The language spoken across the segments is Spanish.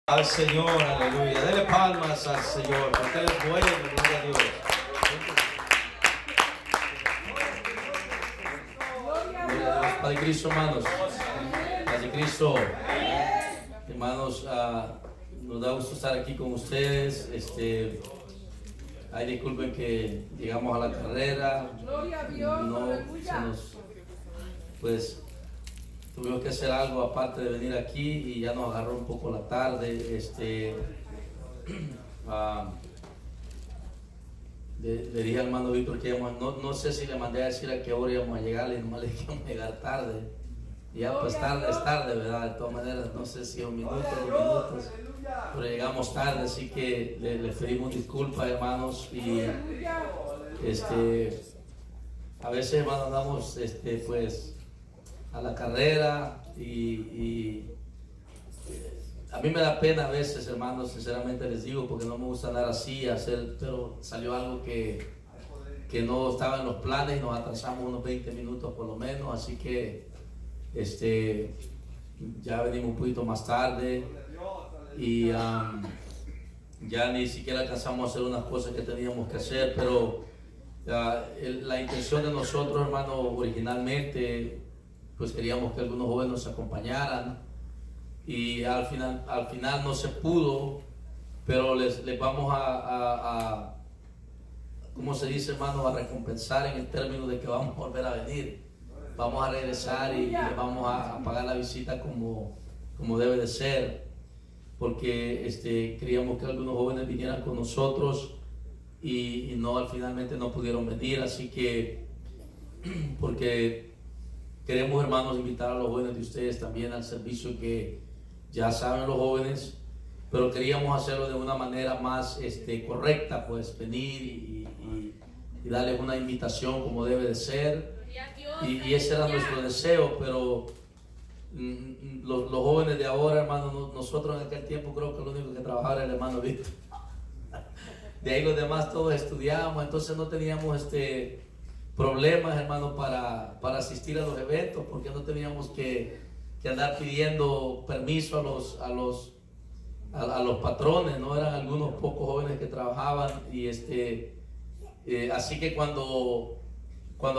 Al Señor, aleluya. Dele palmas al Señor, porque Él es bueno, gloria a Dios. Gloria a Dios. Padre Cristo, hermanos. Padre Cristo, hermanos, nos da gusto estar aquí con ustedes. Ay, disculpen que llegamos a la carrera. Gloria a Dios, No, aleluya. pues tuvimos que hacer algo aparte de venir aquí y ya nos agarró un poco la tarde. Le dije al hermano Víctor que no sé si le mandé a decir a qué hora íbamos a llegar, y nomás le dije que íbamos a llegar tarde. Y ya pues tarde es tarde, ¿verdad? De todas maneras, no sé si un minuto, 2 minutos, pero llegamos tarde, así que le pedimos disculpas, hermanos. Y a veces, hermanos, andamos pues a la carrera y a mí me da pena a veces, hermanos, sinceramente les digo, porque no me gusta andar así, pero salió algo que no estaba en los planes y nos atrasamos unos 20 minutos por lo menos, así que ya venimos un poquito más tarde y ya ni siquiera alcanzamos a hacer unas cosas que teníamos que hacer, pero la intención de nosotros, hermanos, originalmente, pues queríamos que algunos jóvenes nos acompañaran y al final no se pudo, pero les vamos a ¿cómo se dice, hermano? A recompensar en el término de que vamos a volver a venir, vamos a regresar y les vamos a pagar la visita como debe de ser, porque queríamos que algunos jóvenes vinieran con nosotros y finalmente no pudieron venir, así que porque queremos, hermanos, invitar a los jóvenes de ustedes también al servicio que ya saben los jóvenes, pero queríamos hacerlo de una manera más correcta, pues venir y darles una invitación como debe de ser, y ese era nuestro deseo, pero los jóvenes de ahora, hermanos, nosotros en aquel tiempo creo que lo único que trabajaba era el hermano Víctor. De ahí los demás todos estudiábamos, entonces no teníamos problemas, hermano, para asistir a los eventos, porque no teníamos que andar pidiendo permiso a los patrones, no eran algunos pocos jóvenes que trabajaban, y así que cuando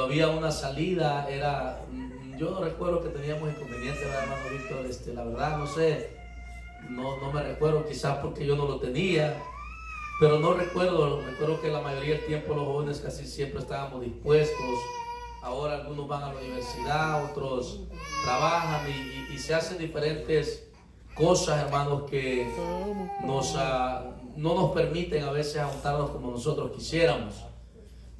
había una salida yo no recuerdo que teníamos inconvenientes, ¿verdad, hermano Víctor? La verdad no sé, no me recuerdo, quizás porque yo no lo tenía. Pero no recuerdo que la mayoría del tiempo los jóvenes casi siempre estábamos dispuestos. Ahora algunos van a la universidad, otros trabajan y se hacen diferentes cosas, hermanos, que no nos permiten a veces juntarnos como nosotros quisiéramos.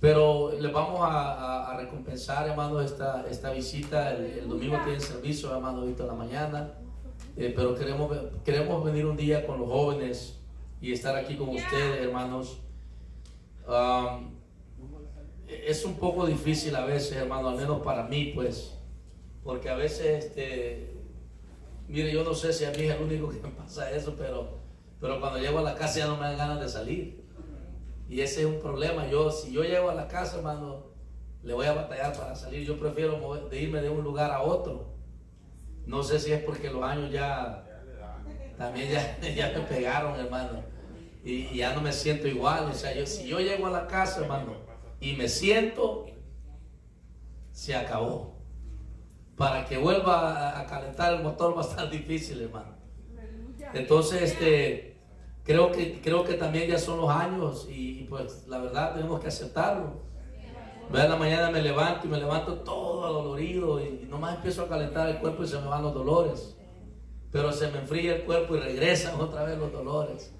Pero les vamos a recompensar, hermanos, esta visita. El domingo tienen servicio, hermano Víctor, en la mañana. Pero queremos venir un día con los jóvenes y estar aquí con ustedes, hermanos. Es un poco difícil a veces, hermano, al menos para mí, pues, porque a veces, mire, yo no sé si a mí es el único que me pasa eso, pero cuando llego a la casa ya no me dan ganas de salir, y ese es un problema. Si yo llego a la casa, hermano, le voy a batallar para salir. Yo prefiero irme de un lugar a otro. No sé si es porque los años también ya me pegaron, hermano, y ya no me siento igual. O sea, si yo llego a la casa, hermano, y me siento, se acabó. Para que vuelva a calentar el motor va a estar difícil, hermano. Entonces, creo que también ya son los años y pues la verdad tenemos que aceptarlo. En la mañana me levanto todo dolorido y nomás empiezo a calentar el cuerpo y se me van los dolores. Pero se me enfría el cuerpo y regresan otra vez los dolores.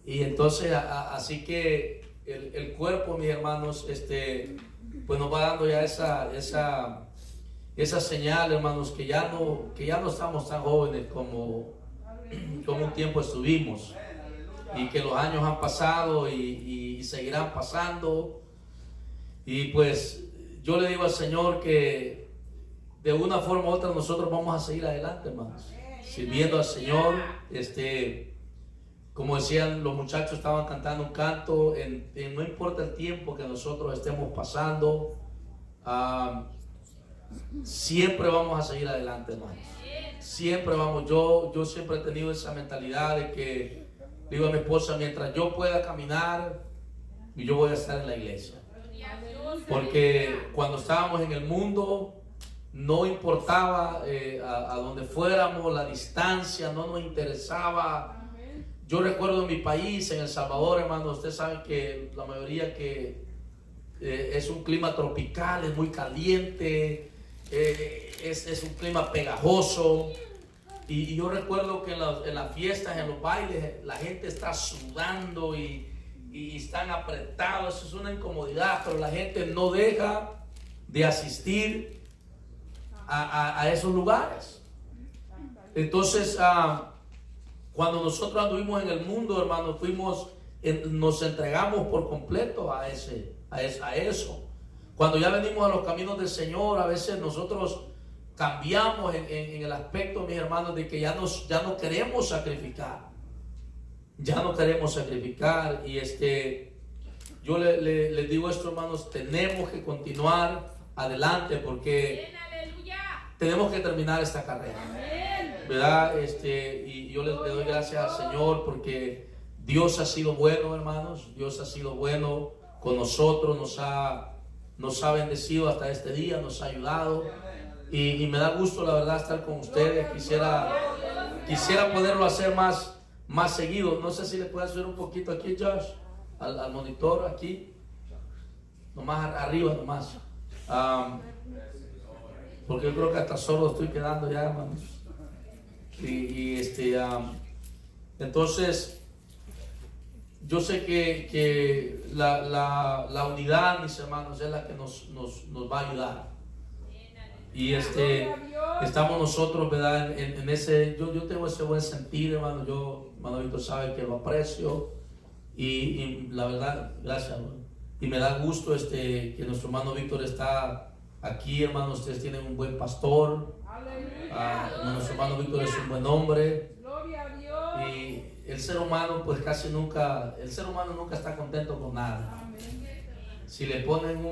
Y entonces, así que el cuerpo, mis hermanos, pues nos va dando ya esa señal, hermanos, que ya no estamos tan jóvenes como un tiempo estuvimos. Y que los años han pasado y seguirán pasando. Y pues yo le digo al Señor que de una forma u otra nosotros vamos a seguir adelante, hermanos, sirviendo al Señor. Como decían los muchachos, estaban cantando un canto, no importa el tiempo que nosotros estemos pasando, siempre vamos a seguir adelante, hermanos. siempre vamos, yo siempre he tenido esa mentalidad de que digo a mi esposa, mientras yo pueda caminar, yo voy a estar en la iglesia. Porque cuando estábamos en el mundo, no importaba a donde fuéramos, la distancia, no nos interesaba. Yo recuerdo en mi país, en El Salvador, hermano, ustedes saben que la mayoría que es un clima tropical, es muy caliente, es un clima pegajoso. Y yo recuerdo que en las fiestas, en los bailes, la gente está sudando y están apretados. Eso es una incomodidad, pero la gente no deja de asistir a esos lugares. Entonces, cuando nosotros anduvimos en el mundo, hermano, nos entregamos por completo a eso. Cuando ya venimos a los caminos del Señor, a veces nosotros cambiamos en el aspecto, mis hermanos, de que ya no queremos sacrificar. Ya no queremos sacrificar. Y yo les digo esto, hermanos, tenemos que continuar adelante porque tenemos que terminar esta carrera, ¿verdad? Y yo le doy gracias al Señor porque Dios ha sido bueno, hermanos. Dios ha sido bueno con nosotros, nos ha bendecido hasta este día, nos ha ayudado. Y me da gusto, la verdad, estar con ustedes. Quisiera poderlo hacer más seguido. No sé si le puedes hacer un poquito aquí, Josh, al monitor, aquí. Nomás arriba, nomás. Porque yo creo que hasta solo estoy quedando ya, hermanos. Entonces, yo sé que la unidad, mis hermanos, es la que nos va a ayudar. Y estamos nosotros, ¿verdad? En ese, yo tengo ese buen sentir, hermano. Hermano Víctor sabe que lo aprecio. Y la verdad, gracias, hermano. Y me da gusto que nuestro hermano Víctor está aquí, hermano. Ustedes tienen un buen pastor. Nuestro hermano Víctor es un buen hombre. Y el ser humano, pues casi nunca, está contento con nada. Si le ponen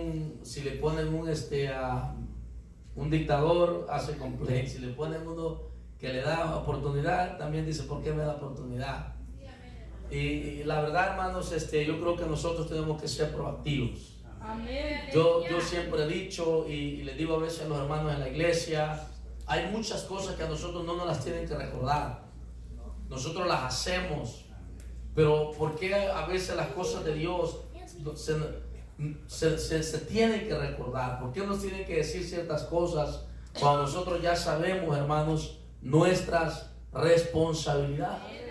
un dictador, hace complaint. Si le ponen uno que le da oportunidad, también dice, ¿por qué me da oportunidad? Y la verdad, hermanos, yo creo que nosotros tenemos que ser proactivos. Yo siempre he dicho y les digo a veces a los hermanos en la iglesia, hay muchas cosas que a nosotros no nos las tienen que recordar. Nosotros las hacemos, pero ¿por qué a veces las cosas de Dios se tienen que recordar? ¿Por qué nos tienen que decir ciertas cosas cuando nosotros ya sabemos, hermanos, nuestras responsabilidades?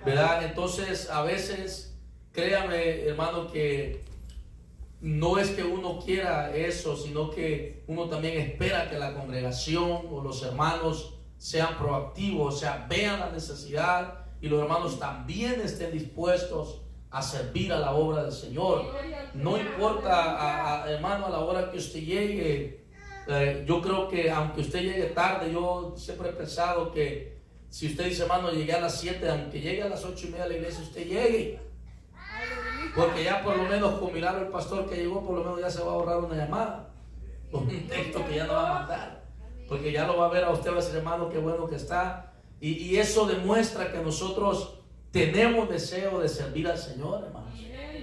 ¿Verdad? Entonces, a veces, créame, hermano, que no es que uno quiera eso, sino que uno también espera que la congregación o los hermanos sean proactivos, o sea, vean la necesidad y los hermanos también estén dispuestos a servir a la obra del Señor. No importa, hermano, a la hora que usted llegue. Yo creo que aunque usted llegue tarde, yo siempre he pensado que si usted dice, hermano, llegué a las 7, aunque llegue a las 8:30 a la iglesia, usted llegue. Porque ya por lo menos con mirar al pastor que llegó, por lo menos ya se va a ahorrar una llamada. Un texto que ya no va a mandar. Porque ya lo va a ver a usted, va a decir, hermano, qué bueno que está. Y eso demuestra que nosotros tenemos deseo de servir al Señor, hermanos.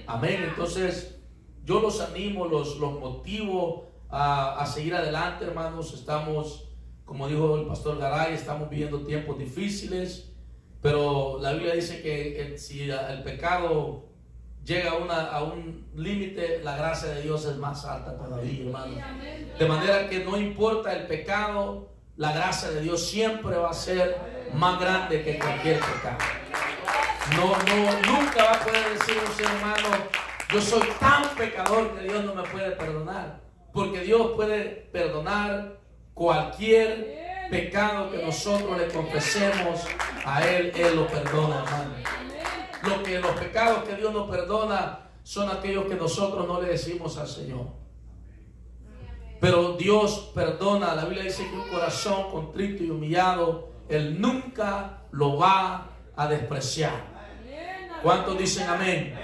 Amén. Entonces, yo los animo, los motivo a seguir adelante, hermanos. Estamos, como dijo el pastor Garay, estamos viviendo tiempos difíciles, pero la Biblia dice que si el pecado llega a un límite, la gracia de Dios es más alta todavía, hermanos. De manera que no importa el pecado, la gracia de Dios siempre va a ser más grande que cualquier pecado. Nunca va a poder decir un ser humano, yo soy tan pecador que Dios no me puede perdonar. Porque Dios puede perdonar cualquier pecado que nosotros le confesemos a Él lo perdona, hermano. Los pecados que Dios no perdona son aquellos que nosotros no le decimos al Señor. Pero Dios perdona. La Biblia dice que un corazón contrito y humillado, Él nunca lo va a despreciar. ¿Cuántos dicen amén?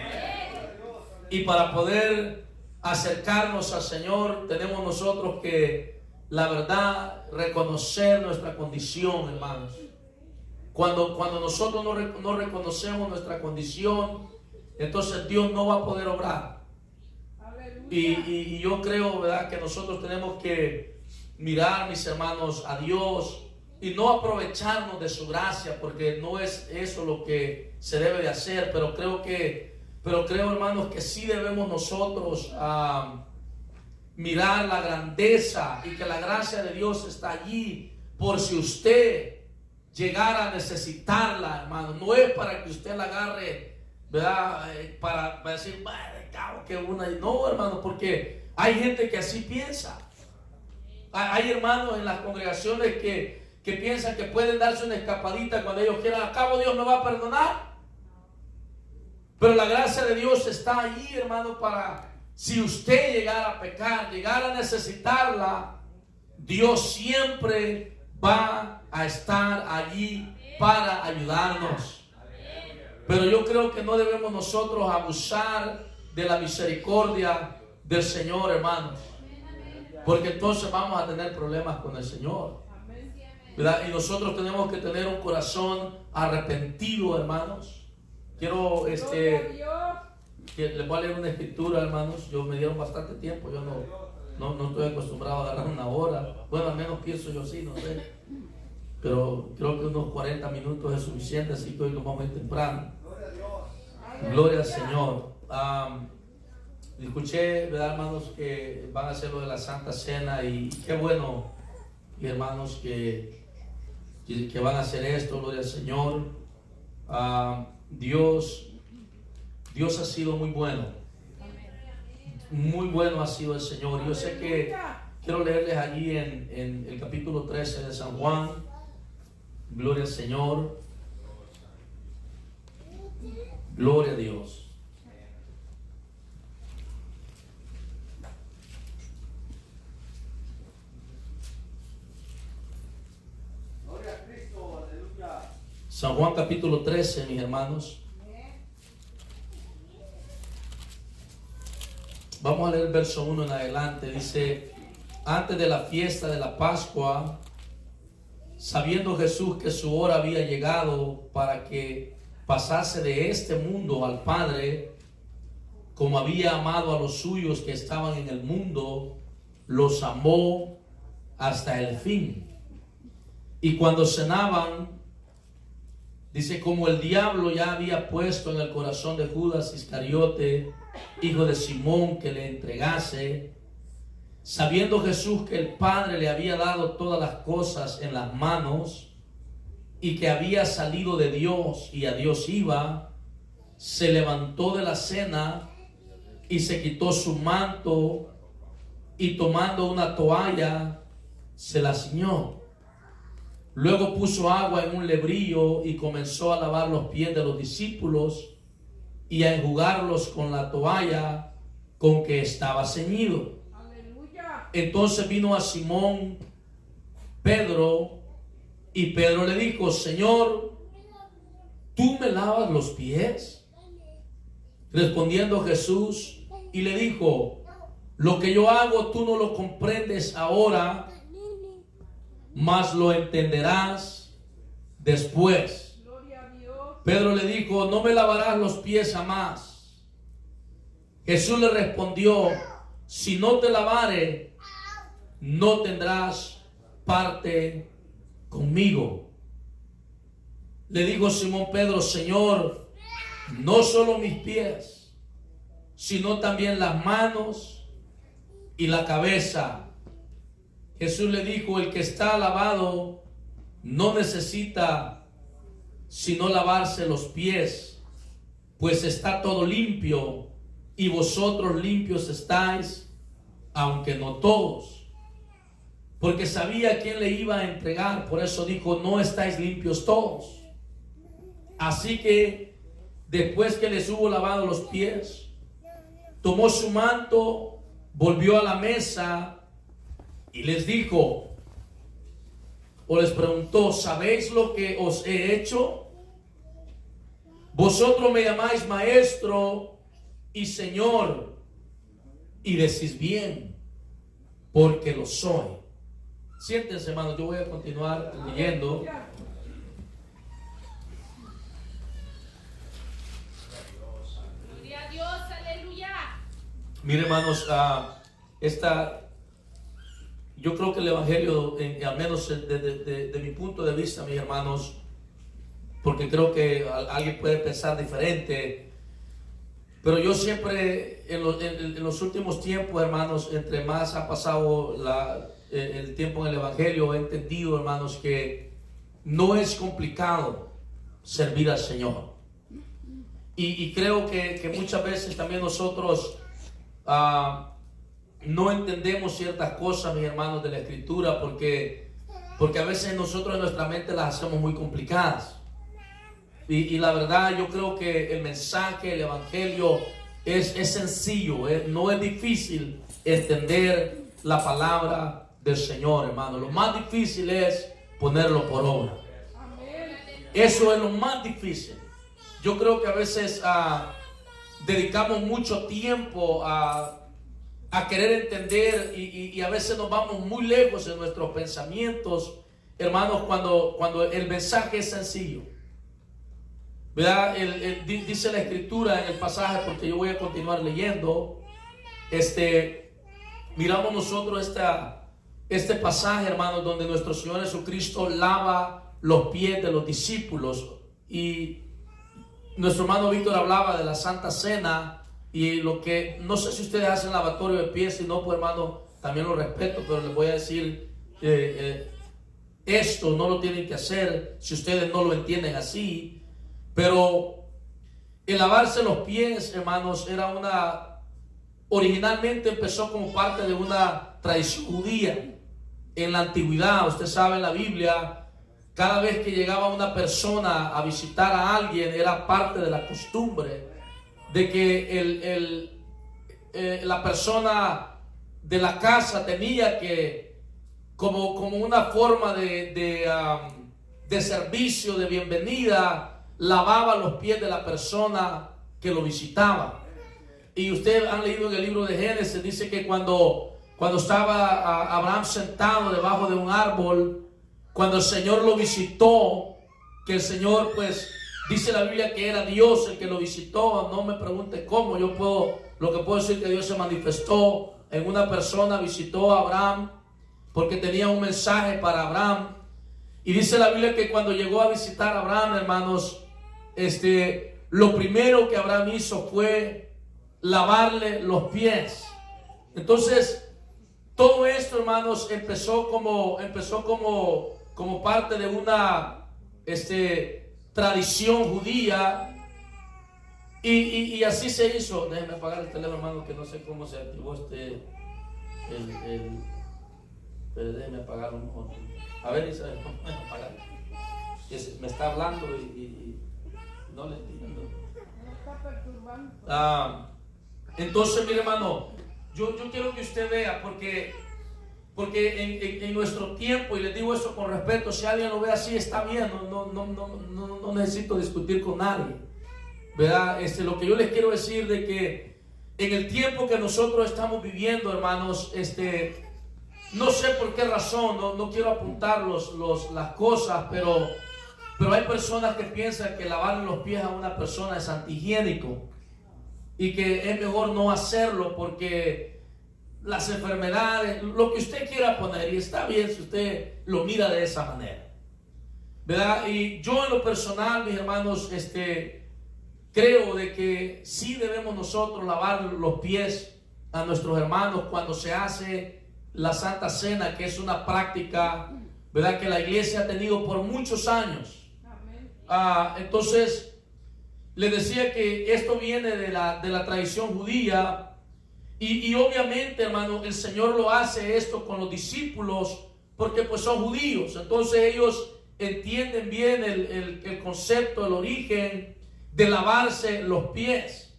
Y para poder acercarnos al Señor, tenemos nosotros que la verdad, reconocer nuestra condición, hermanos. Cuando nosotros no reconocemos nuestra condición, entonces Dios no va a poder obrar. Y yo creo, ¿verdad?, que nosotros tenemos que mirar, mis hermanos, a Dios y no aprovecharnos de su gracia, porque no es eso lo que se debe de hacer. Pero creo, hermanos, que sí debemos nosotros mirar la grandeza y que la gracia de Dios está allí por si usted llegara a necesitarla, hermano. No es para que usted la agarre, ¿verdad?, para decir, cabo que una. No, hermano, porque hay gente que así piensa. Hay hermanos en las congregaciones que piensan que pueden darse una escapadita cuando ellos quieran. ¿A cabo Dios me va a perdonar? Pero la gracia de Dios está allí, hermano, para si usted llegara a pecar, llegara a necesitarla, Dios siempre va a estar allí para ayudarnos. Pero yo creo que no debemos nosotros abusar de la misericordia del Señor, hermanos, porque entonces vamos a tener problemas con el Señor, ¿verdad? Y nosotros tenemos que tener un corazón arrepentido, hermanos. Quiero que les voy a leer una escritura, hermanos. Me dieron bastante tiempo. Yo no estoy acostumbrado a agarrar una hora. Bueno, al menos pienso yo así, no sé. Pero creo que unos 40 minutos es suficiente, así que hoy nos vamos a ir temprano. Gloria al Señor. Escuché, ¿verdad, hermanos, que van a hacer lo de la Santa Cena? Y qué bueno, hermanos, que van a hacer esto. Gloria al Señor. Dios ha sido muy bueno. Muy bueno ha sido el Señor. Yo sé que quiero leerles allí en el capítulo 13 de San Juan. Gloria al Señor. Gloria a Dios. Gloria a Cristo, aleluya. San Juan capítulo 13, mis hermanos. Vamos a leer el verso 1 en adelante. Dice: antes de la fiesta de la Pascua, sabiendo Jesús que su hora había llegado para que pasase de este mundo al Padre, como había amado a los suyos que estaban en el mundo, los amó hasta el fin. Y cuando cenaban, dice, como el diablo ya había puesto en el corazón de Judas Iscariote, hijo de Simón, que le entregase, sabiendo Jesús que el Padre le había dado todas las cosas en las manos y que había salido de Dios y a Dios iba, se levantó de la cena y se quitó su manto y tomando una toalla se la ciñó. Luego puso agua en un lebrillo y comenzó a lavar los pies de los discípulos y a enjugarlos con la toalla con que estaba ceñido. Aleluya. Entonces vino a Simón Pedro y Pedro le dijo: Señor, ¿tú me lavas los pies? Respondiendo Jesús y le dijo: lo que yo hago tú no lo comprendes ahora, mas lo entenderás después. Gloria a Dios. Pedro le dijo: no me lavarás los pies jamás. Jesús le respondió: si no te lavare, no tendrás parte conmigo. Le dijo Simón Pedro: Señor, no solo mis pies, sino también las manos y la cabeza. Jesús le dijo: el que está lavado no necesita sino lavarse los pies, pues está todo limpio, y vosotros limpios estáis, aunque no todos. Porque sabía quién le iba a entregar, por eso dijo: no estáis limpios todos. Así que después que les hubo lavado los pies, tomó su manto, volvió a la mesa y les dijo, o les preguntó: ¿sabéis lo que os he hecho? Vosotros me llamáis maestro y señor, y decís bien, porque lo soy. Siéntense, hermanos, yo voy a continuar leyendo. Gloria a Dios, aleluya. Mire, hermanos, yo creo que el Evangelio, al menos de mi punto de vista, mis hermanos, porque creo que alguien puede pensar diferente, pero yo siempre, en los últimos tiempos, hermanos, entre más ha pasado el tiempo en el Evangelio, he entendido, hermanos, que no es complicado servir al Señor. Y creo que muchas veces también nosotros no entendemos ciertas cosas, mis hermanos, de la Escritura, porque a veces nosotros en nuestra mente las hacemos muy complicadas. Y la verdad, yo creo que el mensaje, el Evangelio es sencillo, no es difícil entender la palabra del Señor, hermano. Lo más difícil es ponerlo por obra. Eso es lo más difícil. Yo creo que a veces dedicamos mucho tiempo a querer entender y a veces nos vamos muy lejos en nuestros pensamientos, hermanos, cuando el mensaje es sencillo. ¿Verdad? Dice la Escritura en el pasaje, porque yo voy a continuar leyendo. Miramos nosotros este pasaje, hermanos, donde nuestro Señor Jesucristo lava los pies de los discípulos. Y nuestro hermano Víctor hablaba de la Santa Cena y lo que, no sé si ustedes hacen lavatorio de pies, si no, pues hermano, también lo respeto, pero les voy a decir, esto no lo tienen que hacer si ustedes no lo entienden así. Pero el lavarse los pies, hermanos, originalmente empezó como parte de una tradición judía. En la antigüedad, usted sabe, en la Biblia, cada vez que llegaba una persona a visitar a alguien, era parte de la costumbre de que la persona de la casa tenía que, como una forma de servicio, de bienvenida, lavaba los pies de la persona que lo visitaba. Y ustedes han leído en el libro de Génesis, dice que cuando estaba Abraham sentado debajo de un árbol, cuando el Señor lo visitó, que el Señor, pues, dice la Biblia que era Dios el que lo visitó. No me pregunte cómo, lo que puedo decir que Dios se manifestó en una persona, visitó a Abraham, porque tenía un mensaje para Abraham. Y dice la Biblia que cuando llegó a visitar a Abraham, hermanos, lo primero que Abraham hizo fue lavarle los pies. Entonces, todo esto, hermanos, empezó como parte de una tradición judía, y así se hizo. Déjenme apagar el teléfono, hermano, que no sé cómo se activó pero déjenme apagar un momento. A ver, Isabel, déjenme apagar. Me está hablando y no le entiendo. Entonces, mire, hermano, yo quiero que usted vea, porque en nuestro tiempo, y les digo eso con respeto, si alguien lo ve así, está bien, no necesito discutir con nadie, ¿verdad? Lo que yo les quiero decir de que en el tiempo que nosotros estamos viviendo, hermanos, no sé por qué razón, no quiero apuntar las cosas, pero hay personas que piensan que lavarle los pies a una persona es antihigiénico y que es mejor no hacerlo porque las enfermedades, lo que usted quiera poner, y está bien si usted lo mira de esa manera, ¿verdad? Y yo en lo personal, mis hermanos, creo de que sí debemos nosotros lavar los pies a nuestros hermanos cuando se hace la Santa Cena, que es una práctica, ¿verdad?, que la iglesia ha tenido por muchos años. Entonces, les decía que esto viene de la tradición judía, y obviamente, hermano, el Señor lo hace esto con los discípulos porque pues son judíos. Entonces ellos entienden bien el concepto, el origen de lavarse los pies,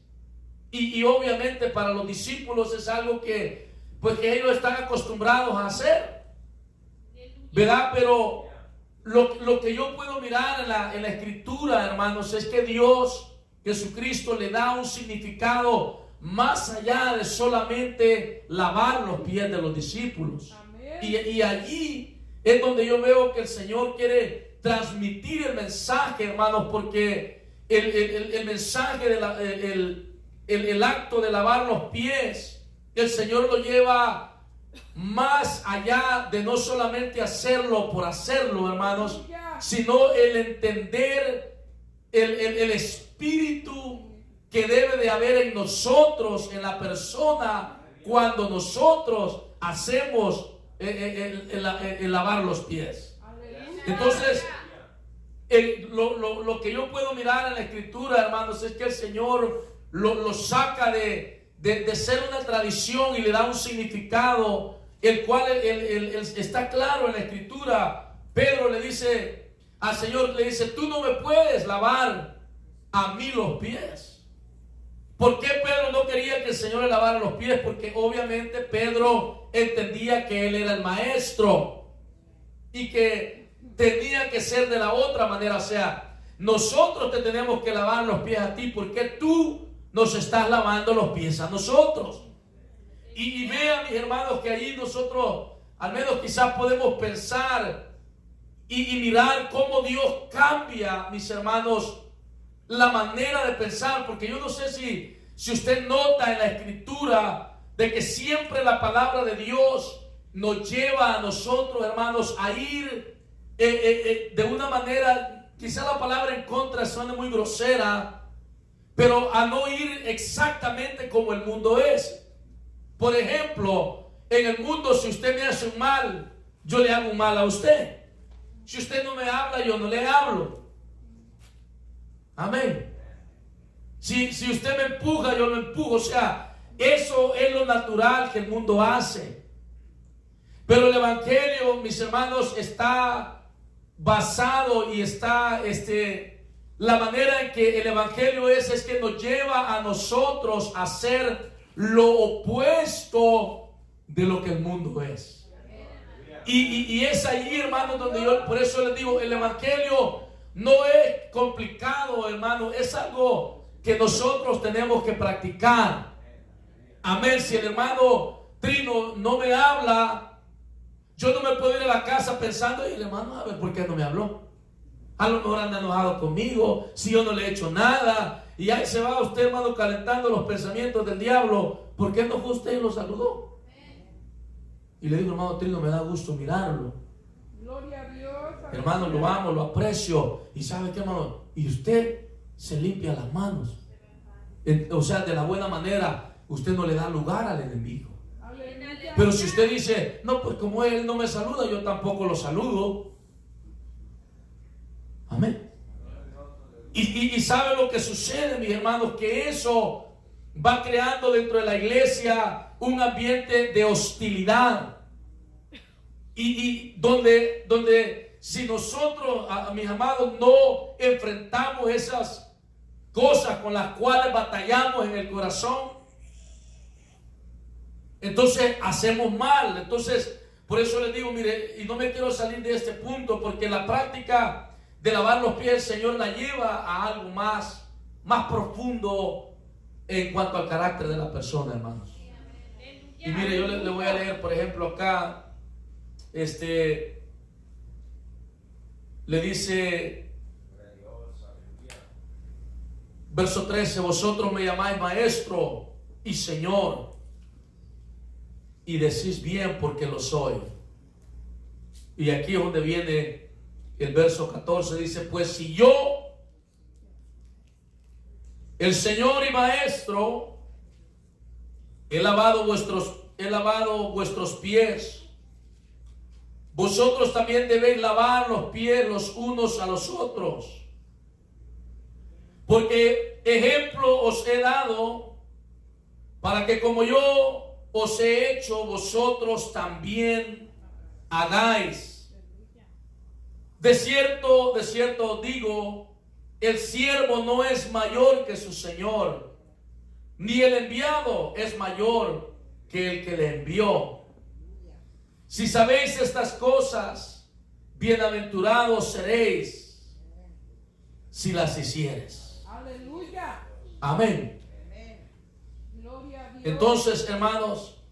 y obviamente para los discípulos es algo que ellos están acostumbrados a hacer, ¿verdad? Pero lo que yo puedo mirar en la Escritura, hermanos, es que Dios, Jesucristo, le da un significado más allá de solamente lavar los pies de los discípulos. Y allí es donde yo veo que el Señor quiere transmitir el mensaje, hermanos, porque el mensaje, el acto de lavar los pies, el Señor lo lleva más allá de no solamente hacerlo por hacerlo, hermanos, sino el entender el espíritu que debe de haber en nosotros, en la persona, cuando nosotros hacemos el lavar los pies. Entonces, lo que yo puedo mirar en la Escritura, hermanos, es que el Señor lo saca de ser una tradición y le da un significado, el cual está claro en la Escritura. Pedro le dice al Señor, le dice: tú no me puedes lavar a mí los pies. ¿Por qué Pedro no quería que el Señor le lavara los pies? Porque obviamente Pedro entendía que él era el maestro y que tenía que ser de la otra manera. O sea, nosotros te tenemos que lavar los pies a ti, porque tú nos estás lavando los pies a nosotros. Y vean, mis hermanos, que allí nosotros al menos quizás podemos pensar y mirar cómo Dios cambia, mis hermanos, la manera de pensar. Porque yo no sé si usted nota en la Escritura de que siempre la palabra de Dios nos lleva a nosotros, hermanos, a ir de una manera, quizá la palabra en contra suene muy grosera, pero a no ir exactamente como el mundo es. Por ejemplo, en el mundo, si usted me hace un mal, yo le hago un mal a usted. Si usted no me habla, yo no le hablo. Amén. Si usted me empuja, yo lo empujo. O sea, eso es lo natural que el mundo hace. Pero el Evangelio, mis hermanos, está basado y está la manera en que el Evangelio es que nos lleva a nosotros a hacer lo opuesto de lo que el mundo es. Y es ahí, hermanos, donde yo, por eso les digo, el Evangelio no es complicado, hermano, es algo que nosotros tenemos que practicar. Amén. Si el hermano Trino no me habla, yo no me puedo ir a la casa pensando: y el hermano, a ver, ¿por qué no me habló? A lo mejor anda enojado conmigo, si yo no le he hecho nada. Y ahí se va usted, hermano, calentando los pensamientos del diablo. ¿Por qué no fue usted y lo saludó? Y le digo: hermano Trino, me da gusto mirarlo. Gloria a Dios. Hermano, lo amo, lo aprecio. ¿Y sabe qué, hermano? Y usted se limpia las manos. O sea, de la buena manera, usted no le da lugar al enemigo. Aleluya. Pero si usted dice: no, pues como él no me saluda, yo tampoco lo saludo. Amén. Y sabe lo que sucede, mis hermanos, que eso va creando dentro de la iglesia un ambiente de hostilidad. Y donde si nosotros, mis amados, no enfrentamos esas cosas con las cuales batallamos en el corazón, entonces hacemos mal. Entonces, por eso les digo, mire, y no me quiero salir de este punto, porque la práctica de lavar los pies, el Señor la lleva a algo más profundo en cuanto al carácter de la persona, hermanos. Y mire, yo le voy a leer, por ejemplo, acá, le dice, verso 13: vosotros me llamáis maestro y Señor, y decís bien, porque lo soy. Y aquí es donde viene el verso 14, dice: pues si yo, el Señor y Maestro, he lavado vuestros pies, vosotros también debéis lavar los pies los unos a los otros. Porque ejemplo os he dado, para que como yo os he hecho, vosotros también hagáis. De cierto os digo, el siervo no es mayor que su Señor, ni el enviado es mayor que el que le envió. Si sabéis estas cosas, bienaventurados seréis si las hicieres. Aleluya. Amén. Gloria a Dios. Entonces, hermanos,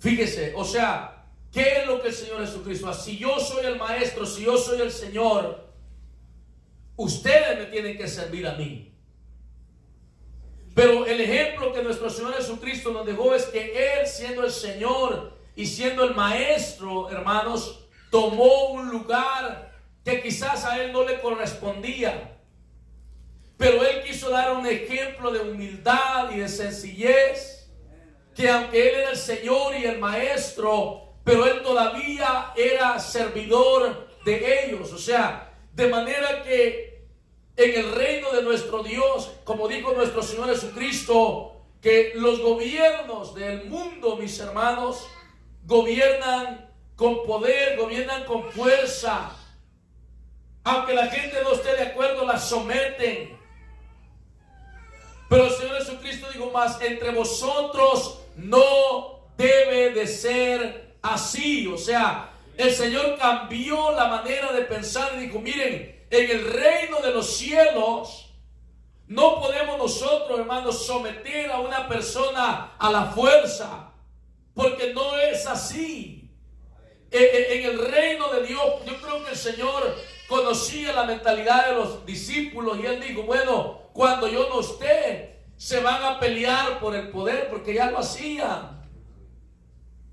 Fíjese, o sea, ¿qué es lo que el Señor Jesucristo hace? Si yo soy el maestro, si yo soy el Señor, ustedes me tienen que servir a mí. Pero el ejemplo que nuestro Señor Jesucristo nos dejó es que Él, siendo el Señor y siendo el maestro, hermanos, tomó un lugar que quizás a Él no le correspondía. Pero Él quiso dar un ejemplo de humildad y de sencillez, que aunque Él era el Señor y el maestro, pero Él todavía era servidor de ellos. O sea, de manera que en el reino de nuestro Dios, como dijo nuestro Señor Jesucristo, que los gobiernos del mundo, mis hermanos, gobiernan con poder, gobiernan con fuerza. Aunque la gente no esté de acuerdo, la someten. Pero el Señor Jesucristo dijo más: entre vosotros no debe de ser así. O sea, el Señor cambió la manera de pensar y dijo: miren, en el reino de los cielos no podemos nosotros, hermanos, someter a una persona a la fuerza, porque no es así. En el reino de Dios, yo creo que el Señor conocía la mentalidad de los discípulos y Él dijo: bueno, cuando yo no esté, se van a pelear por el poder, porque ya lo hacían.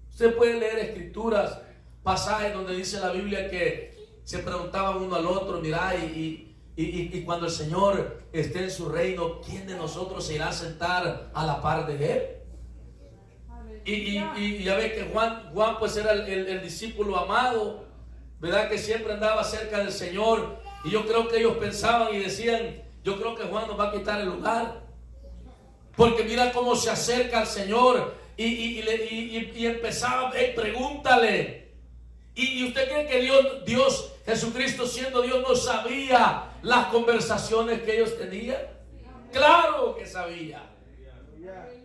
Usted puede leer escrituras, pasajes donde dice la Biblia que se preguntaban uno al otro: mira, y cuando el Señor esté en su reino, ¿quién de nosotros se irá a sentar a la par de Él? Y ya ve que Juan pues era el discípulo amado, ¿verdad? Que siempre andaba cerca del Señor. Y yo creo que ellos pensaban y decían: yo creo que Juan nos va a quitar el lugar, porque mira cómo se acerca al Señor. Y empezaba: pregúntale. ¿Y usted cree que Dios, Jesucristo siendo Dios, no sabía las conversaciones que ellos tenían? Claro que sabía.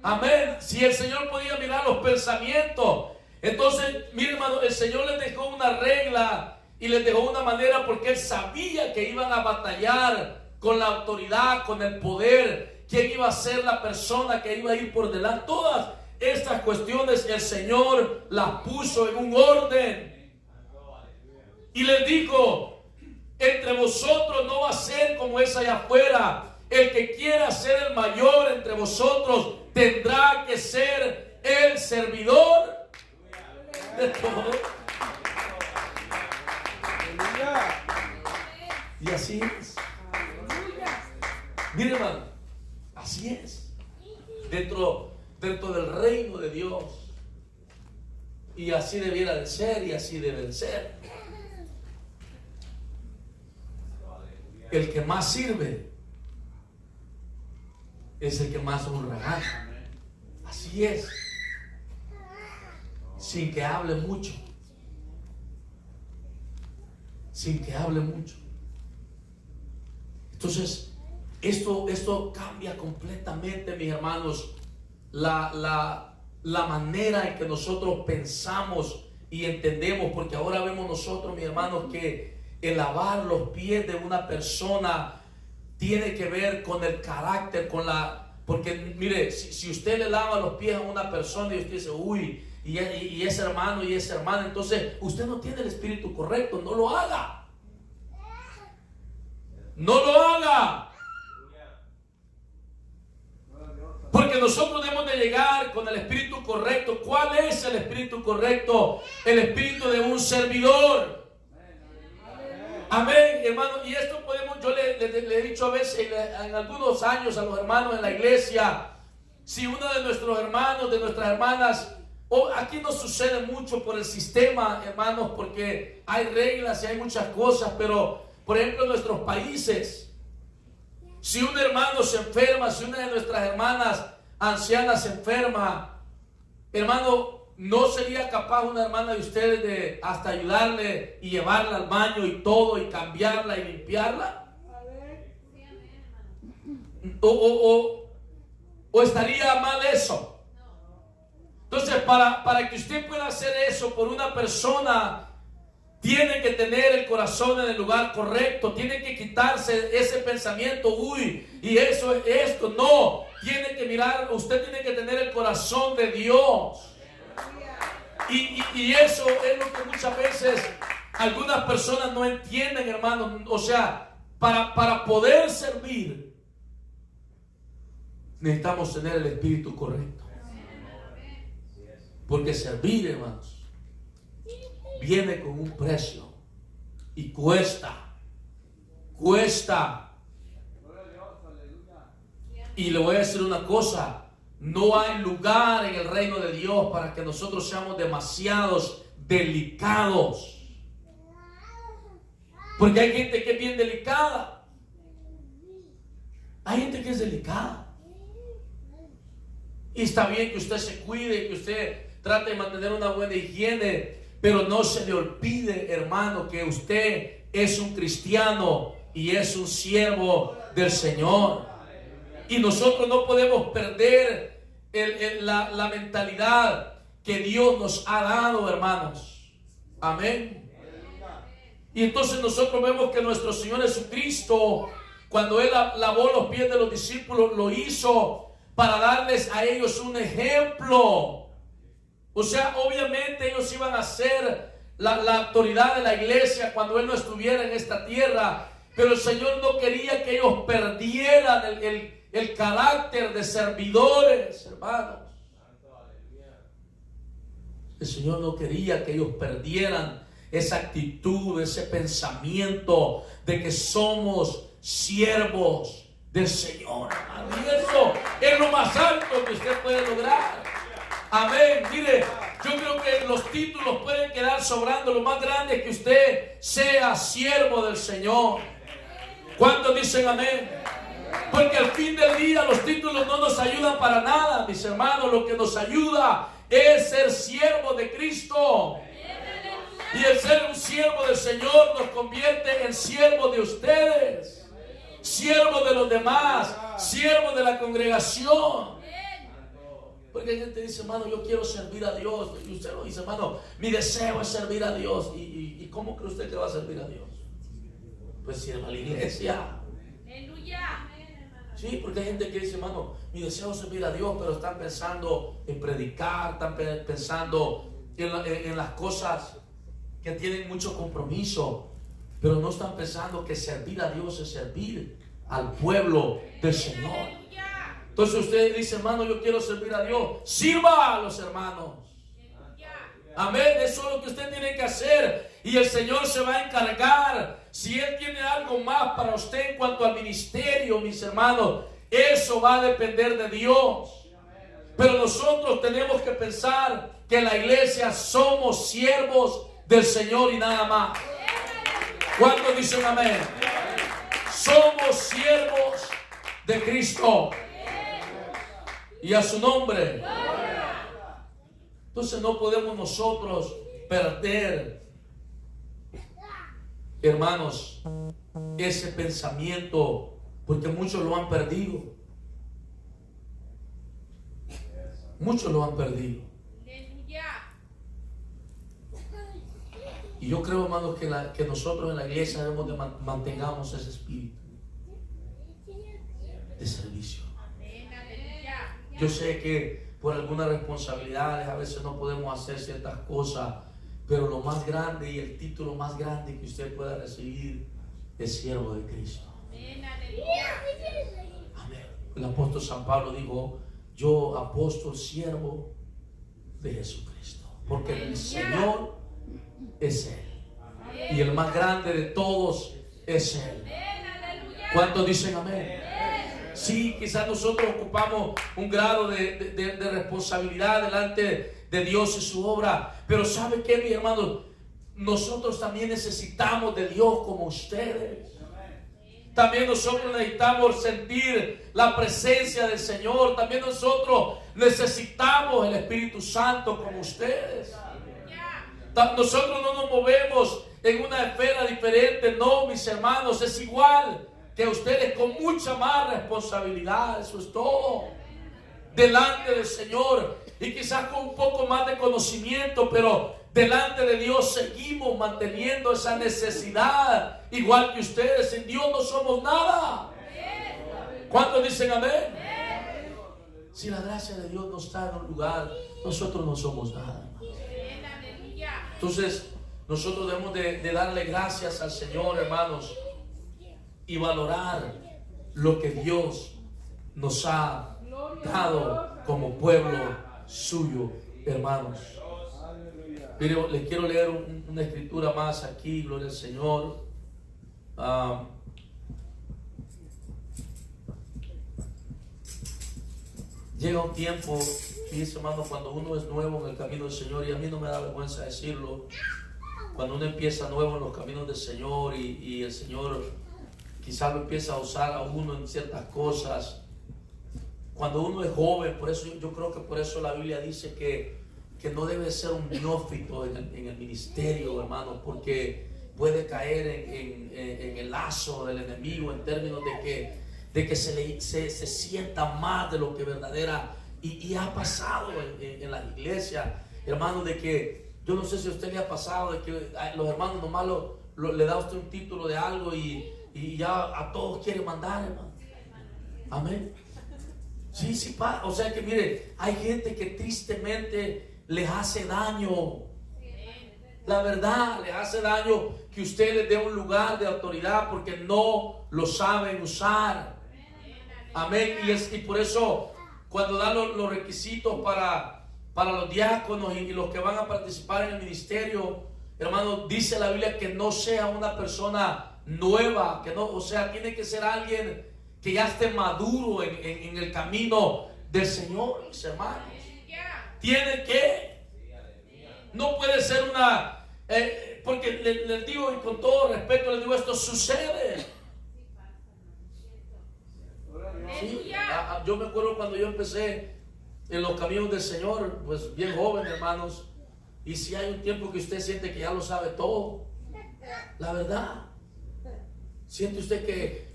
Amén. Si el Señor podía mirar los pensamientos, entonces, mire, hermano, el Señor les dejó una regla y les dejó una manera, porque Él sabía que iban a batallar con la autoridad, con el poder. ¿Quién iba a ser la persona que iba a ir por delante? Todas estas cuestiones el Señor las puso en un orden. Y les dijo: entre vosotros no va a ser como es allá afuera. El que quiera ser el mayor entre vosotros tendrá que ser el servidor de todos. Y así es. Mire, hermano, así es. Dentro del reino de Dios. Y así debiera de ser, y así deben ser. El que más sirve es el que más honrará. Así es. Sin que hable mucho. Sin que hable mucho. Entonces, esto cambia completamente, mis hermanos, la manera en que nosotros pensamos y entendemos, porque ahora vemos nosotros, mis hermanos, que el lavar los pies de una persona tiene que ver con el carácter, porque mire, si usted le lava los pies a una persona y usted dice: uy, y ese hermano y esa hermana, entonces usted no tiene el espíritu correcto. No lo haga. No lo haga. Porque nosotros debemos de llegar con el espíritu correcto. ¿Cuál es el espíritu correcto? El espíritu de un servidor. Amén, hermano. Y esto podemos, yo le he dicho a veces en algunos años a los hermanos en la iglesia: si uno de nuestros hermanos, de nuestras hermanas, aquí no sucede mucho por el sistema, hermanos, porque hay reglas y hay muchas cosas, pero por ejemplo en nuestros países, si un hermano se enferma, si una de nuestras hermanas ancianas se enferma, hermano, ¿no sería capaz una hermana de ustedes de hasta ayudarle y llevarla al baño y todo, y cambiarla y limpiarla? ¿O estaría mal eso? Entonces, para que usted pueda hacer eso por una persona, tiene que tener el corazón en el lugar correcto. Tiene que quitarse ese pensamiento: uy, y eso es esto. No, tiene que mirar, usted tiene que tener el corazón de Dios. Y eso es lo que muchas veces algunas personas no entienden, hermanos. O sea, para poder servir, necesitamos tener el espíritu correcto. Porque servir, hermanos, viene con un precio y cuesta. Y le voy a decir una cosa: no hay lugar en el reino de Dios para que nosotros seamos demasiados delicados. Porque hay gente que es bien delicada. Hay gente que es delicada. Y está bien que usted se cuide, que usted trate de mantener una buena higiene, pero no se le olvide, hermano, que usted es un cristiano y es un siervo del Señor. Y nosotros no podemos perder la mentalidad que Dios nos ha dado, hermanos. Amén. Y entonces nosotros vemos que nuestro Señor Jesucristo, cuando Él lavó los pies de los discípulos, lo hizo para darles a ellos un ejemplo. O sea, obviamente ellos iban a ser la autoridad de la iglesia cuando Él no estuviera en esta tierra. Pero el Señor no quería que ellos perdieran el carácter de servidores, hermanos. El Señor no quería que ellos perdieran esa actitud, ese pensamiento de que somos siervos del Señor. Y eso es lo más alto que usted puede lograr. Amén. Mire, yo creo que los títulos pueden quedar sobrando. Lo más grande es que usted sea siervo del Señor. ¿Cuántos dicen amén? Porque al fin del día los títulos no nos ayudan para nada, mis hermanos. Lo que nos ayuda es ser siervo de Cristo. Y el ser un siervo del Señor nos convierte en siervo de ustedes, siervo de los demás, siervo de la congregación. Porque hay gente que dice, hermano, yo quiero servir a Dios. Y usted lo dice, hermano, mi deseo es servir a Dios. ¿Y cómo cree usted que va a servir a Dios? Pues sirva a la iglesia. Aleluya. Sí, porque hay gente que dice, hermano, mi deseo es servir a Dios, pero están pensando en predicar, están pensando en las cosas que tienen mucho compromiso, pero no están pensando que servir a Dios es servir al pueblo del Señor. Entonces usted dice, hermano, yo quiero servir a Dios. Sirva a los hermanos. Amén. Eso es lo que usted tiene que hacer. Y el Señor se va a encargar. Si Él tiene algo más para usted en cuanto al ministerio, mis hermanos, eso va a depender de Dios. Pero nosotros tenemos que pensar que en la iglesia somos siervos del Señor y nada más. ¿Cuántos dicen amén? Somos siervos de Cristo. Y a su nombre. Entonces no podemos nosotros perder, hermanos, ese pensamiento, porque muchos lo han perdido. Muchos lo han perdido. Y yo creo, hermanos, que nosotros en la iglesia debemos de mantengamos ese espíritu de servicio. Yo sé que por algunas responsabilidades a veces no podemos hacer ciertas cosas, pero lo más grande y el título más grande que usted pueda recibir es siervo de Cristo. Amén. El apóstol San Pablo dijo, yo apóstol siervo de Jesucristo, porque el Señor es Él y el más grande de todos es Él. ¿Cuántos dicen amén? Sí, quizás nosotros ocupamos un grado de responsabilidad delante de Dios y su obra, pero ¿sabe qué, mi hermano? Nosotros también necesitamos de Dios como ustedes. También nosotros necesitamos sentir la presencia del Señor. También nosotros necesitamos el Espíritu Santo como ustedes. Nosotros no nos movemos en una esfera diferente, no, mis hermanos, es igual que ustedes, con mucha más responsabilidad. Eso es todo, delante del Señor, y quizás con un poco más de conocimiento, pero delante de Dios seguimos manteniendo esa necesidad, igual que ustedes. Sin Dios no somos nada. ¿Cuántos dicen amén? Si la gracia de Dios no está en un lugar, nosotros no somos nada, hermano. Entonces, nosotros debemos de darle gracias al Señor, hermanos, y valorar lo que Dios nos ha dado como pueblo suyo, hermanos. Pero les quiero leer una escritura más aquí, gloria al Señor. Llega un tiempo, fíjense, hermano, cuando uno es nuevo en el camino del Señor, y a mí no me da vergüenza decirlo, cuando uno empieza nuevo en los caminos del Señor y el Señor quizás lo empieza a usar a uno en ciertas cosas, cuando uno es joven, por eso yo creo que por eso la Biblia dice que no debe ser un neófito en el ministerio, hermano, porque puede caer en el lazo del enemigo en términos de que se sienta más de lo que verdadera, y ha pasado en las iglesias, hermano, de que yo no sé si a usted le ha pasado de que los hermanos nomás le da a usted un título de algo y ya a todos quiere mandar, hermano. Amén. Sí, o sea que mire, hay gente que tristemente les hace daño. La verdad, les hace daño que usted les dé un lugar de autoridad porque no lo saben usar. Amén. Y por eso cuando dan los requisitos para los diáconos y los que van a participar en el ministerio, hermano, dice la Biblia que no sea una persona nueva, que no, o sea, tiene que ser alguien que ya esté maduro en el camino del Señor, mis hermanos. Tiene que, no puede ser porque les digo, y con todo respeto les digo, esto sucede. Sí, yo me acuerdo cuando yo empecé en los caminos del Señor, pues bien joven, hermanos, y si hay un tiempo que usted siente que ya lo sabe todo, la verdad, siente usted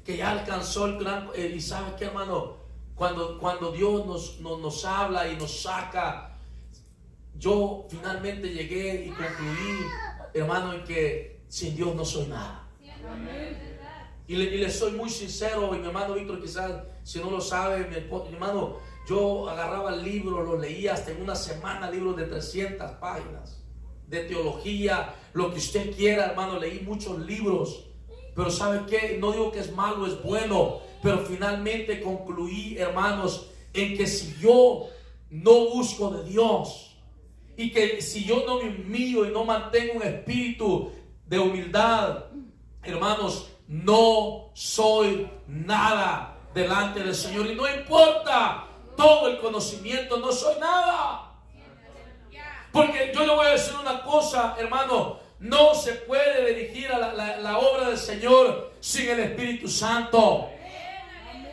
que ya alcanzó el gran, y sabe que, hermano, cuando Dios nos habla y nos saca, yo finalmente llegué y concluí, hermano, en que sin Dios no soy nada. Y le soy muy sincero, y mi hermano Víctor quizás, si no lo sabe, mi hermano, yo agarraba libros, los leía hasta en una semana, libros de 300 páginas, de teología, lo que usted quiera, hermano, leí muchos libros, pero ¿sabe qué? No digo que es malo, es bueno, pero finalmente concluí, hermanos, en que si yo no busco de Dios, y que si yo no me humillo y no mantengo un espíritu de humildad, hermanos, no soy nada delante del Señor. Y no importa todo el conocimiento, no soy nada. Porque yo le voy a decir una cosa, hermano, no se puede dirigir a la obra del Señor sin el Espíritu Santo.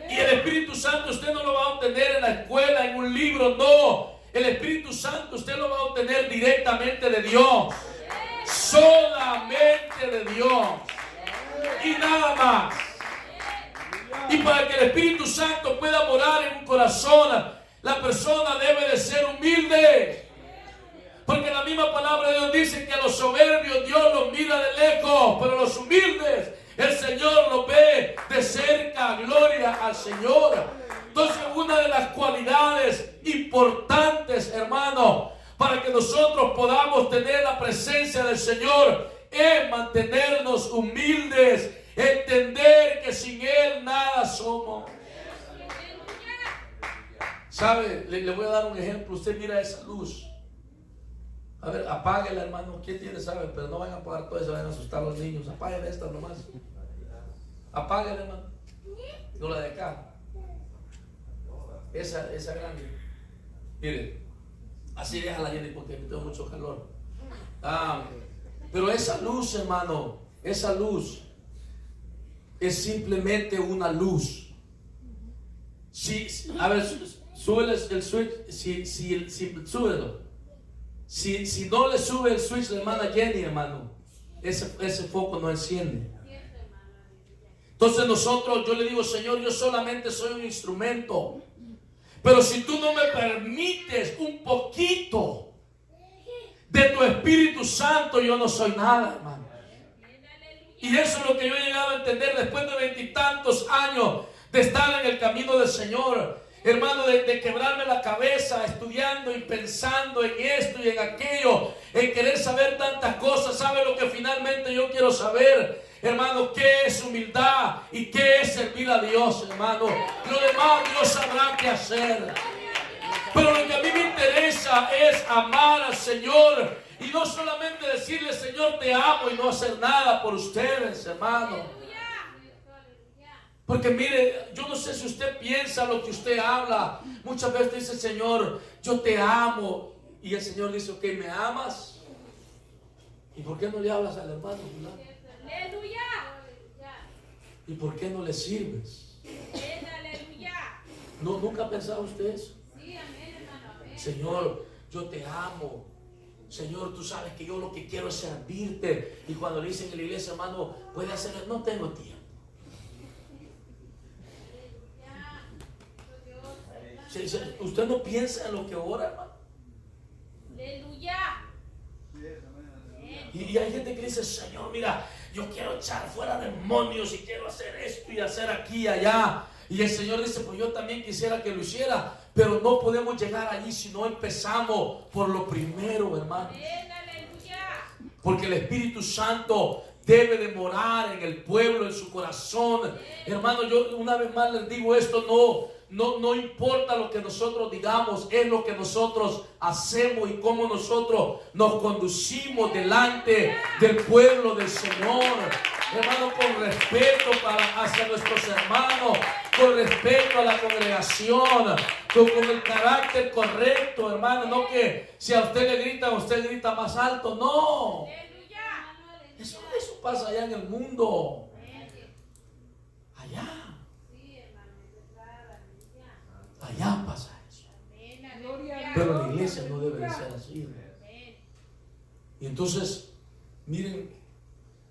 Y el Espíritu Santo usted no lo va a obtener en la escuela, en un libro, no. El Espíritu Santo usted lo va a obtener directamente de Dios. Solamente de Dios. Y nada más. Y para que el Espíritu Santo pueda morar en un corazón, la persona debe de ser humilde. Porque la misma palabra de Dios dice que a los soberbios Dios los mira de lejos, pero a los humildes el Señor los ve de cerca. Gloria al Señor. Entonces, una de las cualidades importantes, hermano, para que nosotros podamos tener la presencia del Señor es mantenernos humildes, entender que sin Él nada somos. ¿Sabe? Le voy a dar un ejemplo. Usted mira esa luz. A ver, apáguela, hermano. ¿Quién tiene? ¿Sabe? Pero no vayan a apagar todo eso, vayan a asustar a los niños. Apáguela esta nomás. Apáguela, hermano. No la de acá. Esa grande. Mire, así déjala, Jenny, porque tengo mucho calor. Pero esa luz, hermano, esa luz es simplemente una luz. A ver, súbele el switch, súbelo. Si no le sube el switch la hermana Jenny, hermano, ese foco no enciende. Entonces yo le digo, Señor, yo solamente soy un instrumento. Pero si tú no me permites un poquito de tu Espíritu Santo, yo no soy nada, hermano. Y eso es lo que yo he llegado a entender después de 20 y tantos años de estar en el camino del Señor. hermano, de quebrarme la cabeza estudiando y pensando en esto y en aquello, en querer saber tantas cosas. ¿Sabe lo que finalmente yo quiero saber, hermano? ¿Qué es humildad y qué es servir a Dios, hermano? Lo demás Dios sabrá qué hacer. Pero lo que a mí me interesa es amar al Señor y no solamente decirle, Señor, te amo, y no hacer nada por ustedes, hermano. Porque mire, yo no sé si usted piensa lo que usted habla. Muchas veces dice, Señor, yo te amo. Y el Señor dice, ok, ¿me amas? ¿Y por qué no le hablas al hermano? Aleluya. ¿Y por qué no le sirves? Aleluya. ¿No, ¿Nunca ha pensado usted eso? Sí, amén, hermano. Amén. Señor, yo te amo. Señor, tú sabes que yo lo que quiero es servirte. Y cuando le dicen en la iglesia, hermano, puede hacerlo, no tengo tiempo. ¿Usted no piensa en lo que ora, hermano? Aleluya. Y hay gente que dice, Señor, mira, yo quiero echar fuera demonios y quiero hacer esto y hacer aquí y allá. Y el Señor dice, pues yo también quisiera que lo hiciera, pero no podemos llegar allí si no empezamos por lo primero, hermano. Porque el Espíritu Santo debe de morar en el pueblo, en su corazón. Hermano, yo una vez más les digo esto, no importa lo que nosotros digamos, es lo que nosotros hacemos y cómo nosotros nos conducimos delante del pueblo del Señor. Hermano, con respeto hacia nuestros hermanos, con respeto a la congregación, con el carácter correcto, hermano. No que si a usted le gritan, usted grita más alto. No. Eso pasa allá en el mundo. Allá pasa eso. Pero la iglesia no debe de ser así. Y entonces, miren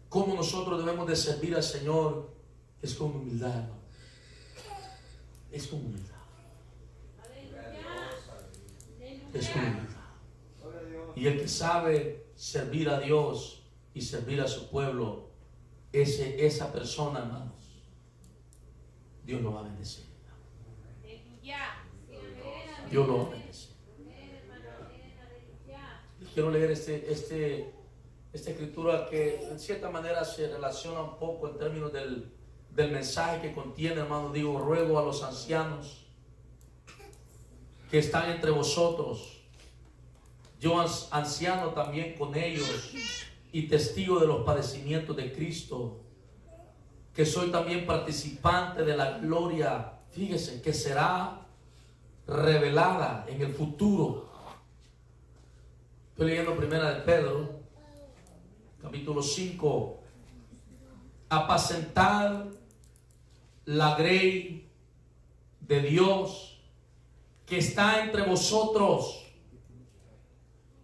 cómo nosotros debemos de servir al Señor. Es con humildad, hermano. Es con humildad. Es con humildad. Y el que sabe servir a Dios y servir a su pueblo, esa persona, hermanos, Dios lo va a bendecir. Dios lo va a bendecir. Quiero leer esta escritura que en cierta manera se relaciona un poco en términos del mensaje que contiene, hermano. Digo, ruego a los ancianos que están entre vosotros, yo anciano también con ellos y testigo de los padecimientos de Cristo, que soy también participante de la gloria, fíjese, que será revelada en el futuro. Estoy leyendo primera de Pedro, capítulo 5. Apacentad la grey de Dios que está entre vosotros,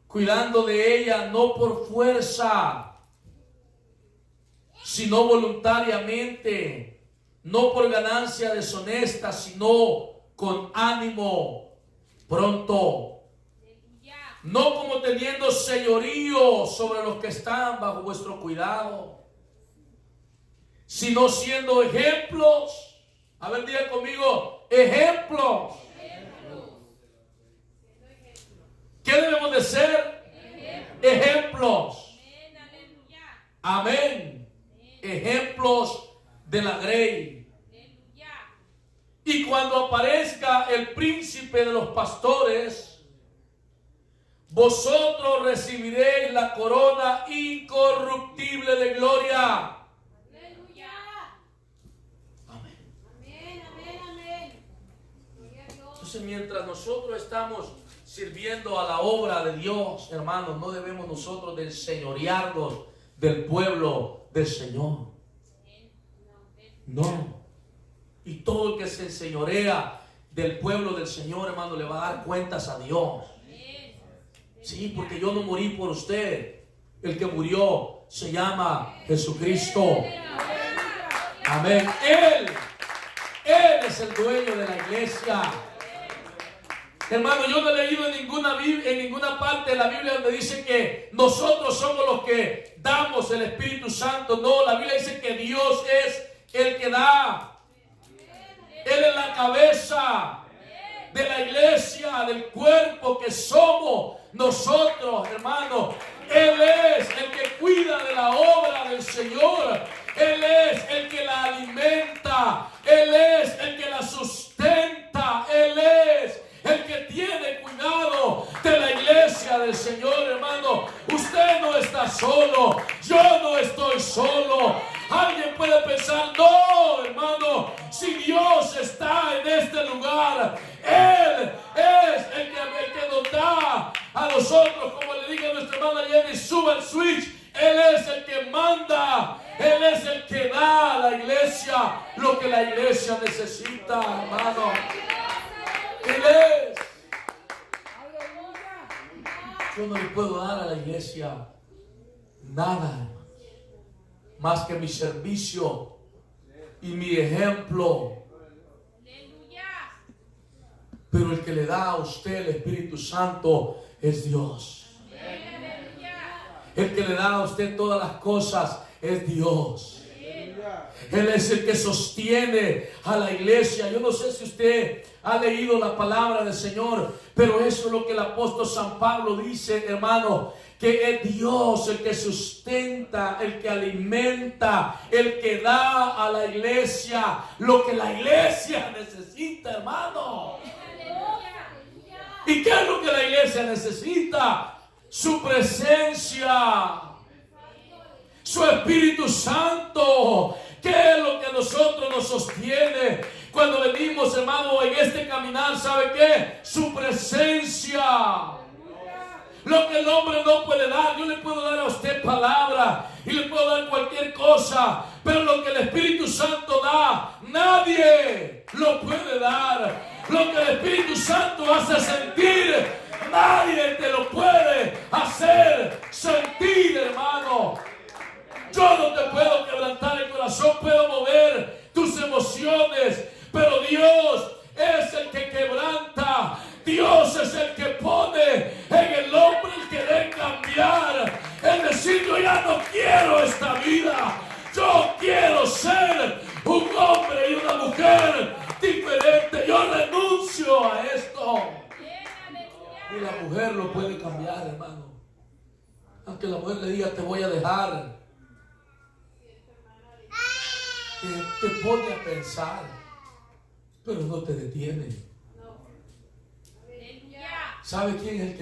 cuidando de ella no por fuerza, sino voluntariamente, no por ganancia deshonesta, sino con ánimo pronto, no como teniendo señorío sobre los que están bajo vuestro cuidado, sino siendo ejemplos. A ver, diga conmigo, ejemplos. ¿Qué debemos de ser? Ejemplos. Amén. Ejemplos de la grey. Y cuando aparezca el príncipe de los pastores, vosotros recibiréis la corona incorruptible de gloria. Entonces, mientras nosotros estamos sirviendo a la obra de Dios, hermanos, no debemos nosotros de enseñorearnos del pueblo del Señor. No. Y todo el que se enseñorea del pueblo del Señor, hermano, le va a dar cuentas a Dios. Sí, porque yo no morí por usted. El que murió se llama Jesucristo. Amén. Él es el dueño de la iglesia. Hermano, yo no he leído en ninguna parte de la Biblia donde dice que nosotros somos los que damos el Espíritu Santo. No, la Biblia dice que Dios es el que da. Él es la cabeza. de la iglesia, del cuerpo que somos nosotros, hermanos. Él es el que cuida de la obra del Señor. Él es el que la alimenta. Él es el que la sustenta. Él es el que tiene cuidado de la iglesia del Señor, hermano. Usted no está solo. Yo no estoy solo. Alguien puede pensar, no, hermano, si Dios está en este lugar, Él es el que nos da a nosotros, como le dije a nuestra hermana Jenny, suba el switch. Él es el que manda. Él es el que da a la iglesia lo que la iglesia necesita, hermano. Él es. Yo no le puedo dar a la iglesia nada más que mi servicio y mi ejemplo. Pero el que le da a usted el Espíritu Santo es Dios. El que le da a usted todas las cosas es Dios. Él es el que sostiene a la iglesia. Yo no sé si usted ha leído la palabra del Señor, pero eso es lo que el apóstol San Pablo dice, hermano, que es Dios el que sustenta, el que alimenta, el que da a la iglesia lo que la iglesia necesita, hermano. ¿Y qué es lo que la iglesia necesita? Su presencia, su Espíritu Santo. ¿Qué es lo que a nosotros nos sostiene cuando venimos, hermano, en este caminar? ¿Sabe qué? Su presencia. Lo que el hombre no puede dar. Yo le puedo dar a usted palabra y le puedo dar cualquier cosa, pero lo que el Espíritu Santo da, nadie lo puede dar. Lo que el Espíritu Santo hace sentir, nadie te lo puede hacer sentir, hermano. Yo no te puedo quebrantar el corazón, puedo mover tus emociones, pero Dios es el que quebranta. Dios es el que pone en el hombre el querer cambiar, el decir, yo ya no quiero esta vida, yo quiero ser un hombre y una mujer diferente, yo renuncio a esto. Y la mujer lo puede cambiar, hermano. Aunque la mujer le diga, te voy a dejar, te pone a pensar, pero no te detiene. ¿Sabe quién es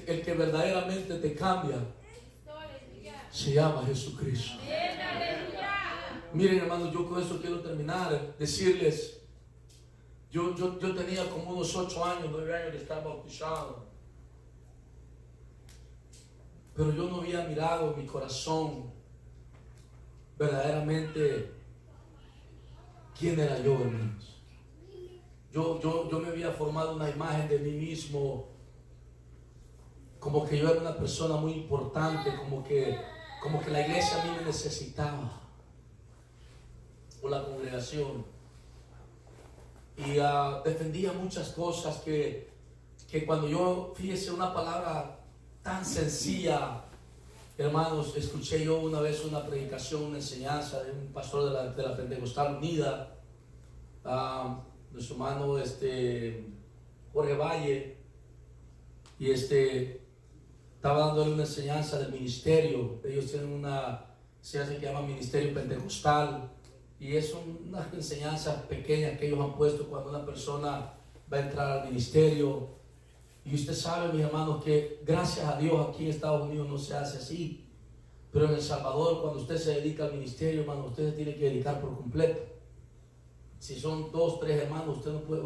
el que verdaderamente te cambia? Se llama Jesucristo. Miren, hermanos, yo con eso quiero terminar, decirles, yo tenía como unos 8 años, 9 años de estar bautizado, pero yo no había mirado en mi corazón verdaderamente quién era yo, hermanos. Yo me había formado una imagen de mí mismo, como que yo era una persona muy importante, como que la iglesia a mí me necesitaba, o la congregación. Y defendía muchas cosas que cuando yo, fíjese, una palabra tan sencilla, hermanos, escuché yo una vez una predicación, una enseñanza de un pastor de la Pentecostal Unida, nuestro hermano Jorge Valle, y estaba dándole una enseñanza del ministerio. Ellos tienen una enseñanza que llama Ministerio Pentecostal, y es una enseñanza pequeña que ellos han puesto cuando una persona va a entrar al ministerio. Y usted sabe, mis hermanos, que gracias a Dios aquí en Estados Unidos no se hace así, pero en El Salvador, cuando usted se dedica al ministerio, hermano, usted se tiene que dedicar por completo. Si son 2, 3 hermanos, usted no puede,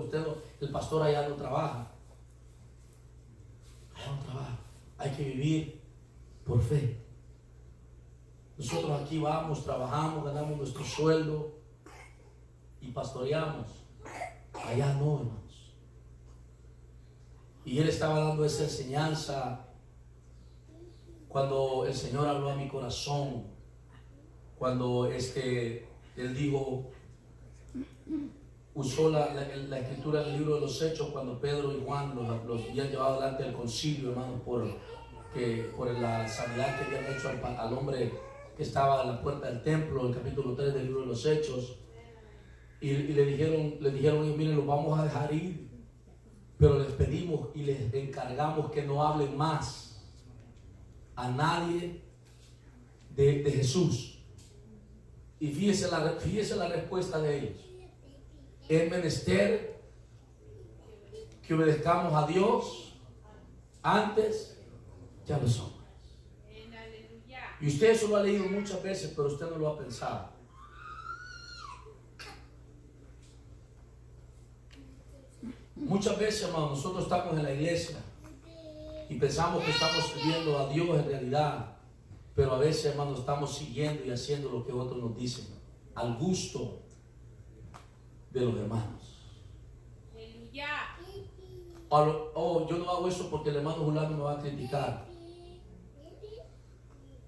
el pastor allá no trabaja. Allá no trabaja. Hay que vivir por fe. Nosotros aquí vamos, trabajamos, ganamos nuestro sueldo y pastoreamos. Allá no, hermanos. Y él estaba dando esa enseñanza cuando el Señor habló a mi corazón, cuando él dijo, usó la escritura del libro de los Hechos, cuando Pedro y Juan los habían llevado delante del concilio, hermanos, por la sanidad que habían hecho al hombre que estaba a la puerta del templo, el capítulo 3 del libro de los Hechos. Y le dijeron ellos, miren, los vamos a dejar ir. Pero les pedimos y les encargamos que no hablen más a nadie de Jesús. Y fíjese la respuesta de ellos. Es menester que obedezcamos a Dios antes que a los hombres. Y usted eso lo ha leído muchas veces, pero usted no lo ha pensado. Muchas veces, hermano, nosotros estamos en la iglesia y pensamos que estamos sirviendo a Dios en realidad, pero a veces, hermano, estamos siguiendo y haciendo lo que otros nos dicen, al gusto de los hermanos. Yo no hago eso porque el hermano Julano me va a criticar.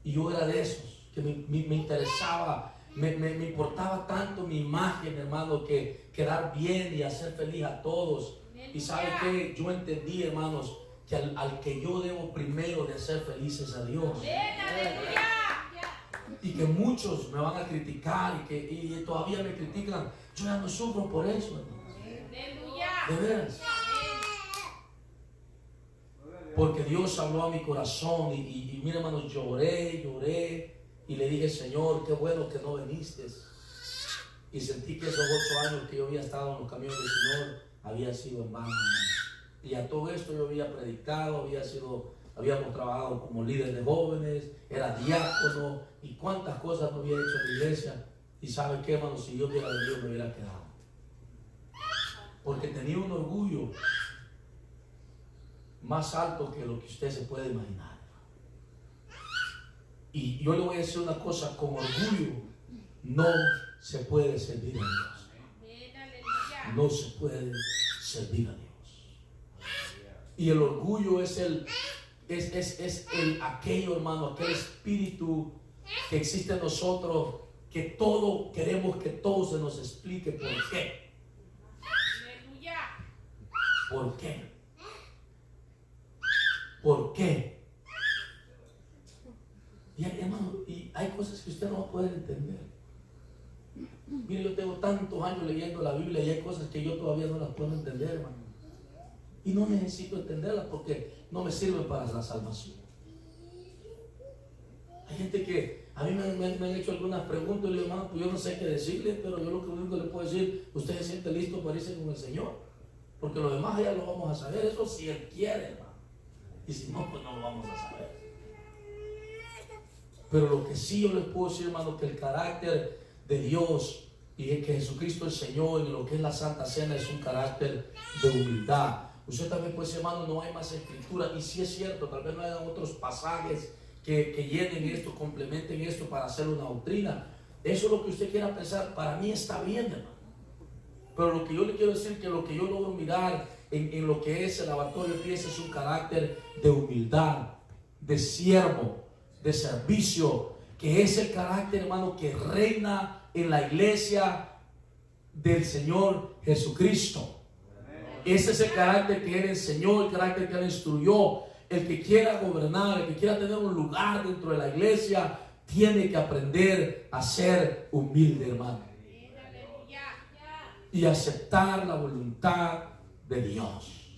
Y yo era de esos que me interesaba, me importaba tanto mi imagen, hermano, que quedar bien y hacer feliz a todos. Y sabe que yo entendí, hermanos, que al que yo debo primero de hacer felices a Dios. Y que muchos me van a criticar y todavía me critican. Yo ya no sufro por eso, hermanos. De veras. Porque Dios habló a mi corazón y mira, hermanos, lloré y le dije, Señor, qué bueno que no viniste. Y sentí que esos 8 años que yo había estado en los caminos del Señor había sido en vano. Y a todo esto yo había predicado, habíamos trabajado como líder de jóvenes, era diácono y cuántas cosas no había hecho en la iglesia. Y sabe qué, hermano, si yo hubiera venido me hubiera quedado. Porque tenía un orgullo más alto que lo que usted se puede imaginar. Y yo le voy a decir una cosa, con orgullo no se puede servir a Dios. No se puede servir a Dios. Y el orgullo es aquello, hermano, aquel espíritu que existe en nosotros, que todo queremos que todo se nos explique por qué. ¿Por qué? ¿Por qué? Y hermano, y hay cosas que usted no va a poder entender. Mire, yo tengo tantos años leyendo la Biblia y hay cosas que yo todavía no las puedo entender, hermano. Y no necesito entenderlas porque no me sirven para la salvación. Hay gente que a mí me han hecho algunas preguntas y le digo, hermano, pues yo no sé qué decirle, pero yo lo único que le puedo decir, usted se siente listo para irse con el Señor. Porque lo demás ya lo vamos a saber, eso si Él quiere, hermano. Y si no, pues no lo vamos a saber. Pero lo que sí yo les puedo decir, hermano, que el carácter de Dios y que Jesucristo el Señor y lo que es la Santa Cena es un carácter de humildad. Usted también puede decir, hermano, no hay más escritura. Y sí es cierto, tal vez no hayan otros pasajes que llenen esto, complementen esto para hacer una doctrina. Eso es lo que usted quiera pensar. Para mí está bien, hermano. Pero lo que yo le quiero decir, que lo que yo logro mirar en lo que es el lavatorio de pies es un carácter de humildad, de siervo, de servicio, que es el carácter, hermano, que reina en la iglesia del Señor Jesucristo. Ese es el carácter que Él enseñó, el carácter que Él instruyó. El que quiera gobernar, el que quiera tener un lugar dentro de la iglesia, tiene que aprender a ser humilde, hermano. Y aceptar la voluntad de Dios.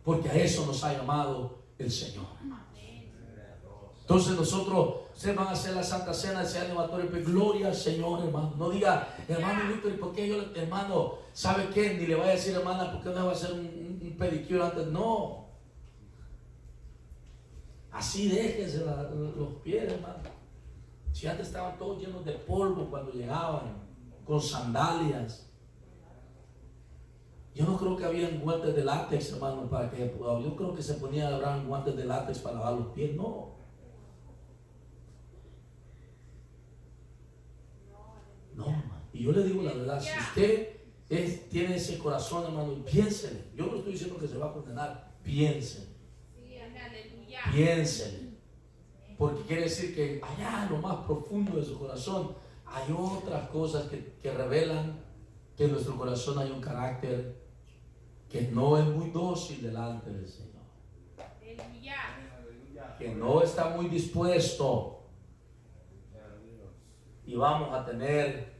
Porque a eso nos ha llamado el Señor, hermanos. Entonces nosotros, ustedes van a hacer la Santa Cena, ese animatorio, pues gloria al Señor, hermano. No diga, hermano Víctor, ¿y por qué yo, hermano, sabe qué? Ni le vaya a decir, hermana, ¿por qué no va a hacer un pedicure antes? No. Así déjense los pies, hermano. Si antes estaban todos llenos de polvo cuando llegaban, con sandalias. Yo no creo que habían guantes de látex, hermano, yo creo que se ponían guantes de látex para lavar los pies, no. No, hermano. Y yo le digo la verdad, si usted tiene ese corazón, hermano, piénsele. Yo no estoy diciendo que se va a condenar, piénsele. Piénsele. Porque quiere decir que allá en lo más profundo de su corazón hay otras cosas que revelan que en nuestro corazón hay un carácter que no es muy dócil delante del Señor. Que no está muy dispuesto. Y vamos a tener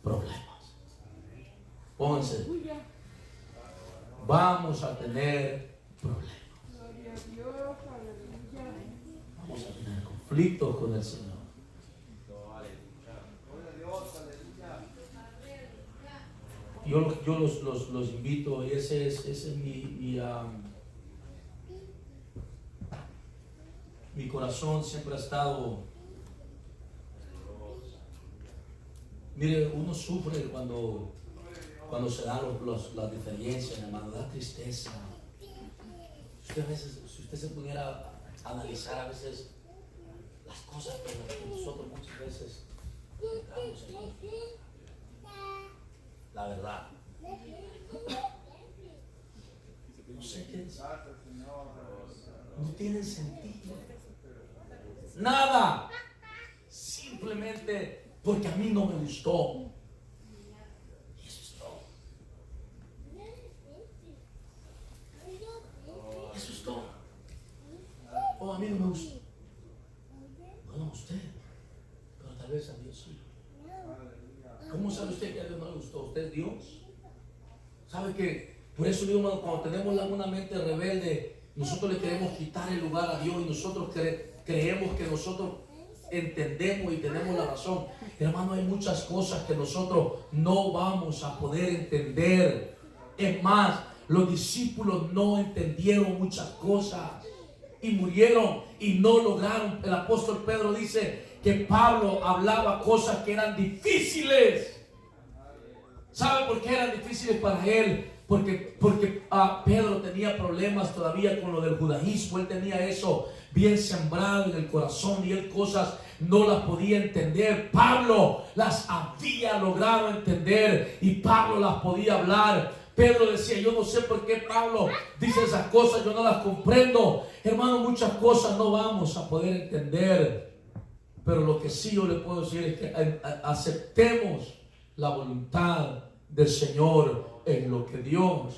problemas. Pónganse. vamos a tener problemas. Gloria a Dios, aleluya. Vamos a tener conflictos con el Señor. Yo los invito, y ese es mi corazón siempre ha estado. Mire, uno sufre cuando se dan las diferencias, hermano, da tristeza. Si usted se pudiera analizar a veces las cosas que nosotros muchas veces entramos en la verdad. No sé qué es. No tienen sentido. Nada. Simplemente porque a mí no me gustó. Y eso es todo. Eso es todo. Oh, a mí no me gustó. Bueno, a usted. Pero tal vez a Dios sí. ¿Cómo sabe usted que a Dios no le gustó? ¿Usted es Dios? ¿Sabe que por eso digo, hermano, cuando tenemos una mente rebelde, nosotros le queremos quitar el lugar a Dios y nosotros creemos que nosotros entendemos y tenemos la razón? Hermano, hay muchas cosas que nosotros no vamos a poder entender. Es más, los discípulos no entendieron muchas cosas y murieron y no lograron. El apóstol Pedro dice que Pablo hablaba cosas que eran difíciles. ¿Sabe por qué eran difíciles para él? Porque Pedro tenía problemas todavía con lo del judaísmo. Él tenía eso bien sembrado en el corazón y él cosas no las podía entender. Pablo las había logrado entender y Pablo las podía hablar. Pedro decía, yo no sé por qué Pablo dice esas cosas, yo no las comprendo. Hermano, muchas cosas no vamos a poder entender. Pero lo que sí yo le puedo decir es que aceptemos la voluntad del Señor en lo que Dios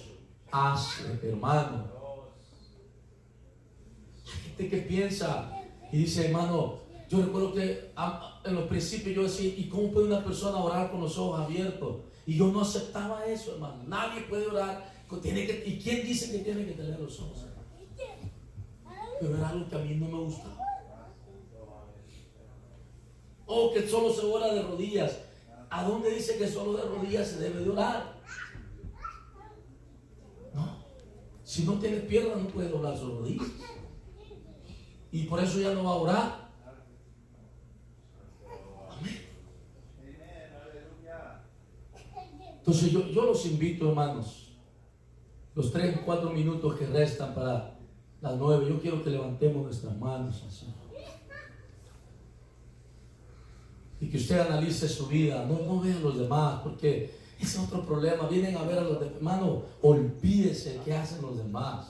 hace, hermano. Hay gente que piensa y dice, hermano, yo recuerdo que en los principios yo decía, ¿y cómo puede una persona orar con los ojos abiertos? Y yo no aceptaba eso, hermano. Nadie puede orar. ¿Y quién dice que tiene que tener los ojos abiertos? Pero era algo que a mí no me gustaba. O que solo se ora de rodillas. ¿A dónde dice que solo de rodillas se debe de orar? No. Si no tiene piernas no puede doblar sus rodillas. Y por eso ya no va a orar. Amén. Entonces yo los invito, hermanos, los 3 o 4 minutos que restan para las 9, yo quiero que levantemos nuestras manos así. Y que usted analice su vida, no vea a los demás, porque ese es otro problema. Vienen a ver a los demás, hermano, olvídese qué hacen los demás.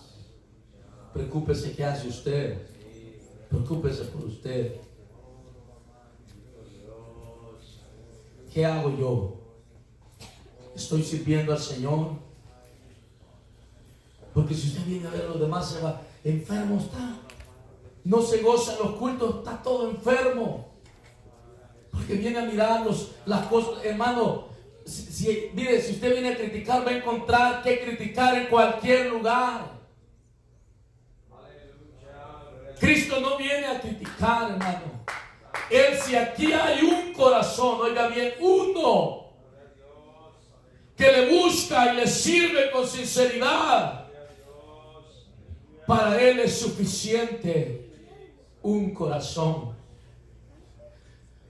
Preocúpese qué hace usted. Preocúpese por usted. ¿Qué hago yo? ¿Estoy sirviendo al Señor? Porque si usted viene a ver a los demás, se va enfermo, está. No se goza en los cultos, está todo enfermo. Porque viene a mirar las cosas, hermano. Mire, si usted viene a criticar, va a encontrar que criticar en cualquier lugar. Cristo no viene a criticar, hermano. Él, si aquí hay un corazón, oiga bien, uno que le busca y le sirve con sinceridad, para Él es suficiente un corazón.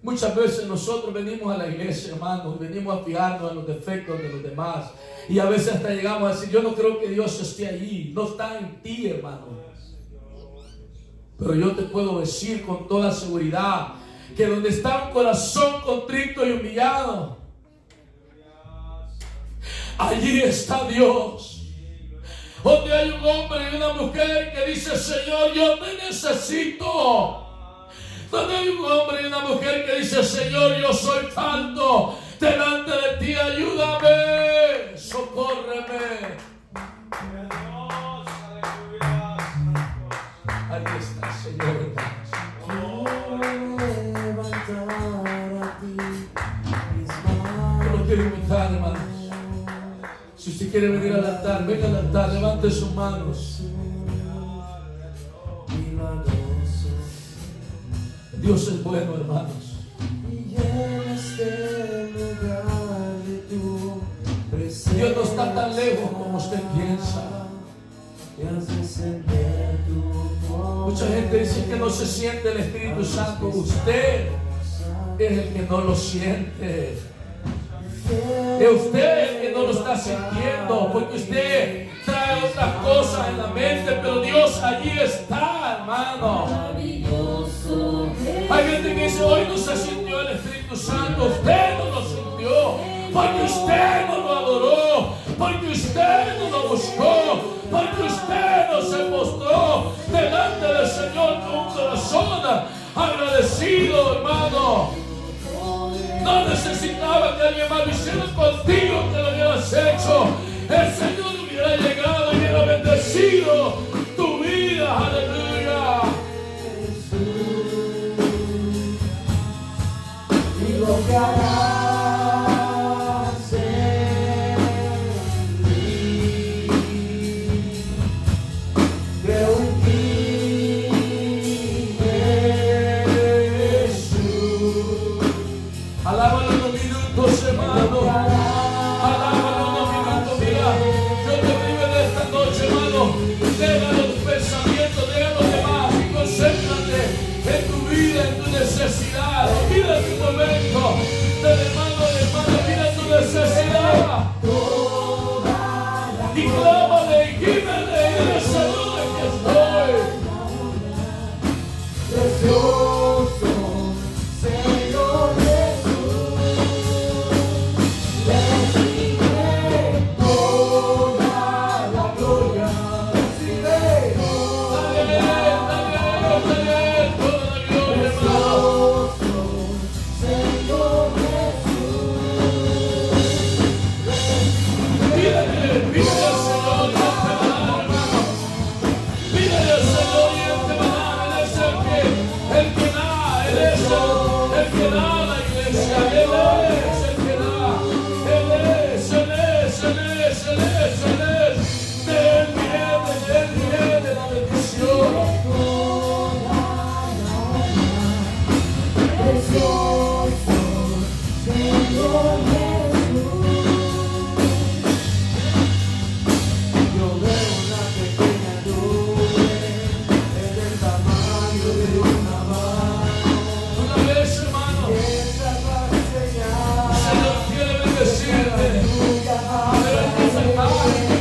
Muchas veces nosotros venimos a la iglesia, hermanos, venimos a fijarnos en los defectos de los demás. Y a veces hasta llegamos a decir, yo no creo que Dios esté allí. No está en ti, hermano. Pero yo te puedo decir con toda seguridad que donde está un corazón contrito y humillado, allí está Dios. Donde hay un hombre y una mujer que dice, Señor, yo te necesito. Donde hay un hombre y una mujer que dice, Señor, yo soy falto delante de ti, ayúdame, socórreme. Ahí está, Señor. Yo lo quiero invitar, hermanos. Si usted quiere venir al altar, venga al altar, levante sus manos. Dios es bueno, hermanos. Dios no está tan lejos como usted piensa. Mucha gente dice que no se siente el Espíritu Santo. Usted es el que no lo siente. Es usted el que no lo está sintiendo, porque usted trae otras cosas en la mente, pero Dios allí está, hermano. Hay gente que dice, hoy no se sintió el Espíritu Santo. Usted no lo sintió, porque usted no lo adoró, porque usted no lo buscó, porque usted no se mostró delante del Señor con un corazón agradecido, hermano. No necesitaba que alguien más lo hiciera contigo, que lo hubieras hecho. El Señor hubiera llegado y hubiera bendecido tu vida. Aleluya. Y lo que harás en mí. Creo en ti, Jesús. Alábalo unos minutos, hermano. Alábalo unos minutos. Mira, yo te digo en esta noche, hermano. Deja los pensamientos, deja los demás y concéntrate en tu vida, en tu necesidad. Mira tu momento del hermano, mira tu necesidad. Y clámale y gímele y dile, Señor, aquí estoy. Precioso Señor Jesús, recibe toda la gloria, recibe Dale toda la gloria, hermano. precioso Señor Jesús, Pídele al Señor y Él te va a dar, hermano. Pídele al Señor y Él te va a dar. Él es el que da, Él es el que da la iglesia. Él es el que da. Él es. De Él viene la bendición. precioso Señor Jesús. Yo veo una pequeña nube en el tamaño de una mano. Una vez, hermano, Esta va a el Señor quiere bendecirte. enseñar Pero hay que sacar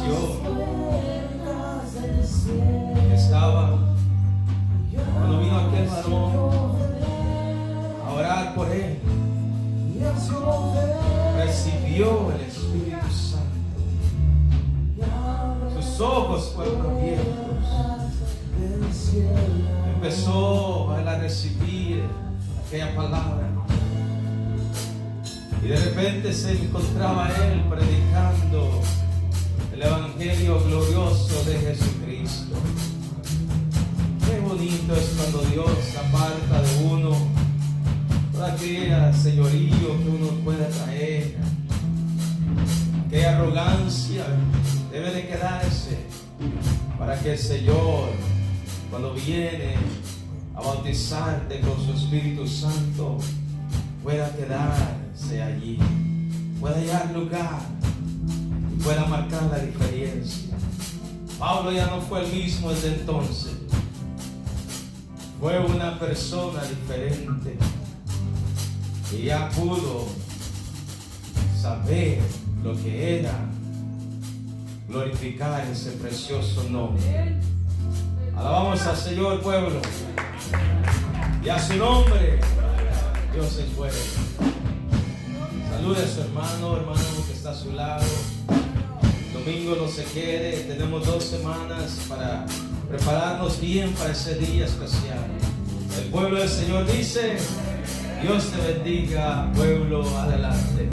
aconteció que estaba, cuando vino aquel varón a orar por él, recibió el Espíritu Santo. Sus ojos fueron abiertos. Empezó a recibir aquella palabra. Y de repente se encontraba él predicando el Evangelio glorioso de Jesucristo. Qué bonito es cuando Dios aparta de uno todo aquel señorío que uno pueda traer. Aquella arrogancia debe de quedarse para que el Señor, cuando viene a bautizarte con su Espíritu Santo, pueda quedarse allí, pueda hallar lugar y pueda marcar la diferencia. Pablo ya no fue el mismo desde entonces. Fue una persona diferente y ya pudo saber lo que era glorificar ese precioso nombre. Alabamos al Señor, pueblo, y a su nombre. Dios es bueno. Salude a su hermano que está a su lado. Domingo no se quede. Tenemos 2 semanas para prepararnos bien para ese día especial. El pueblo del Señor dice: Dios te bendiga, pueblo, adelante.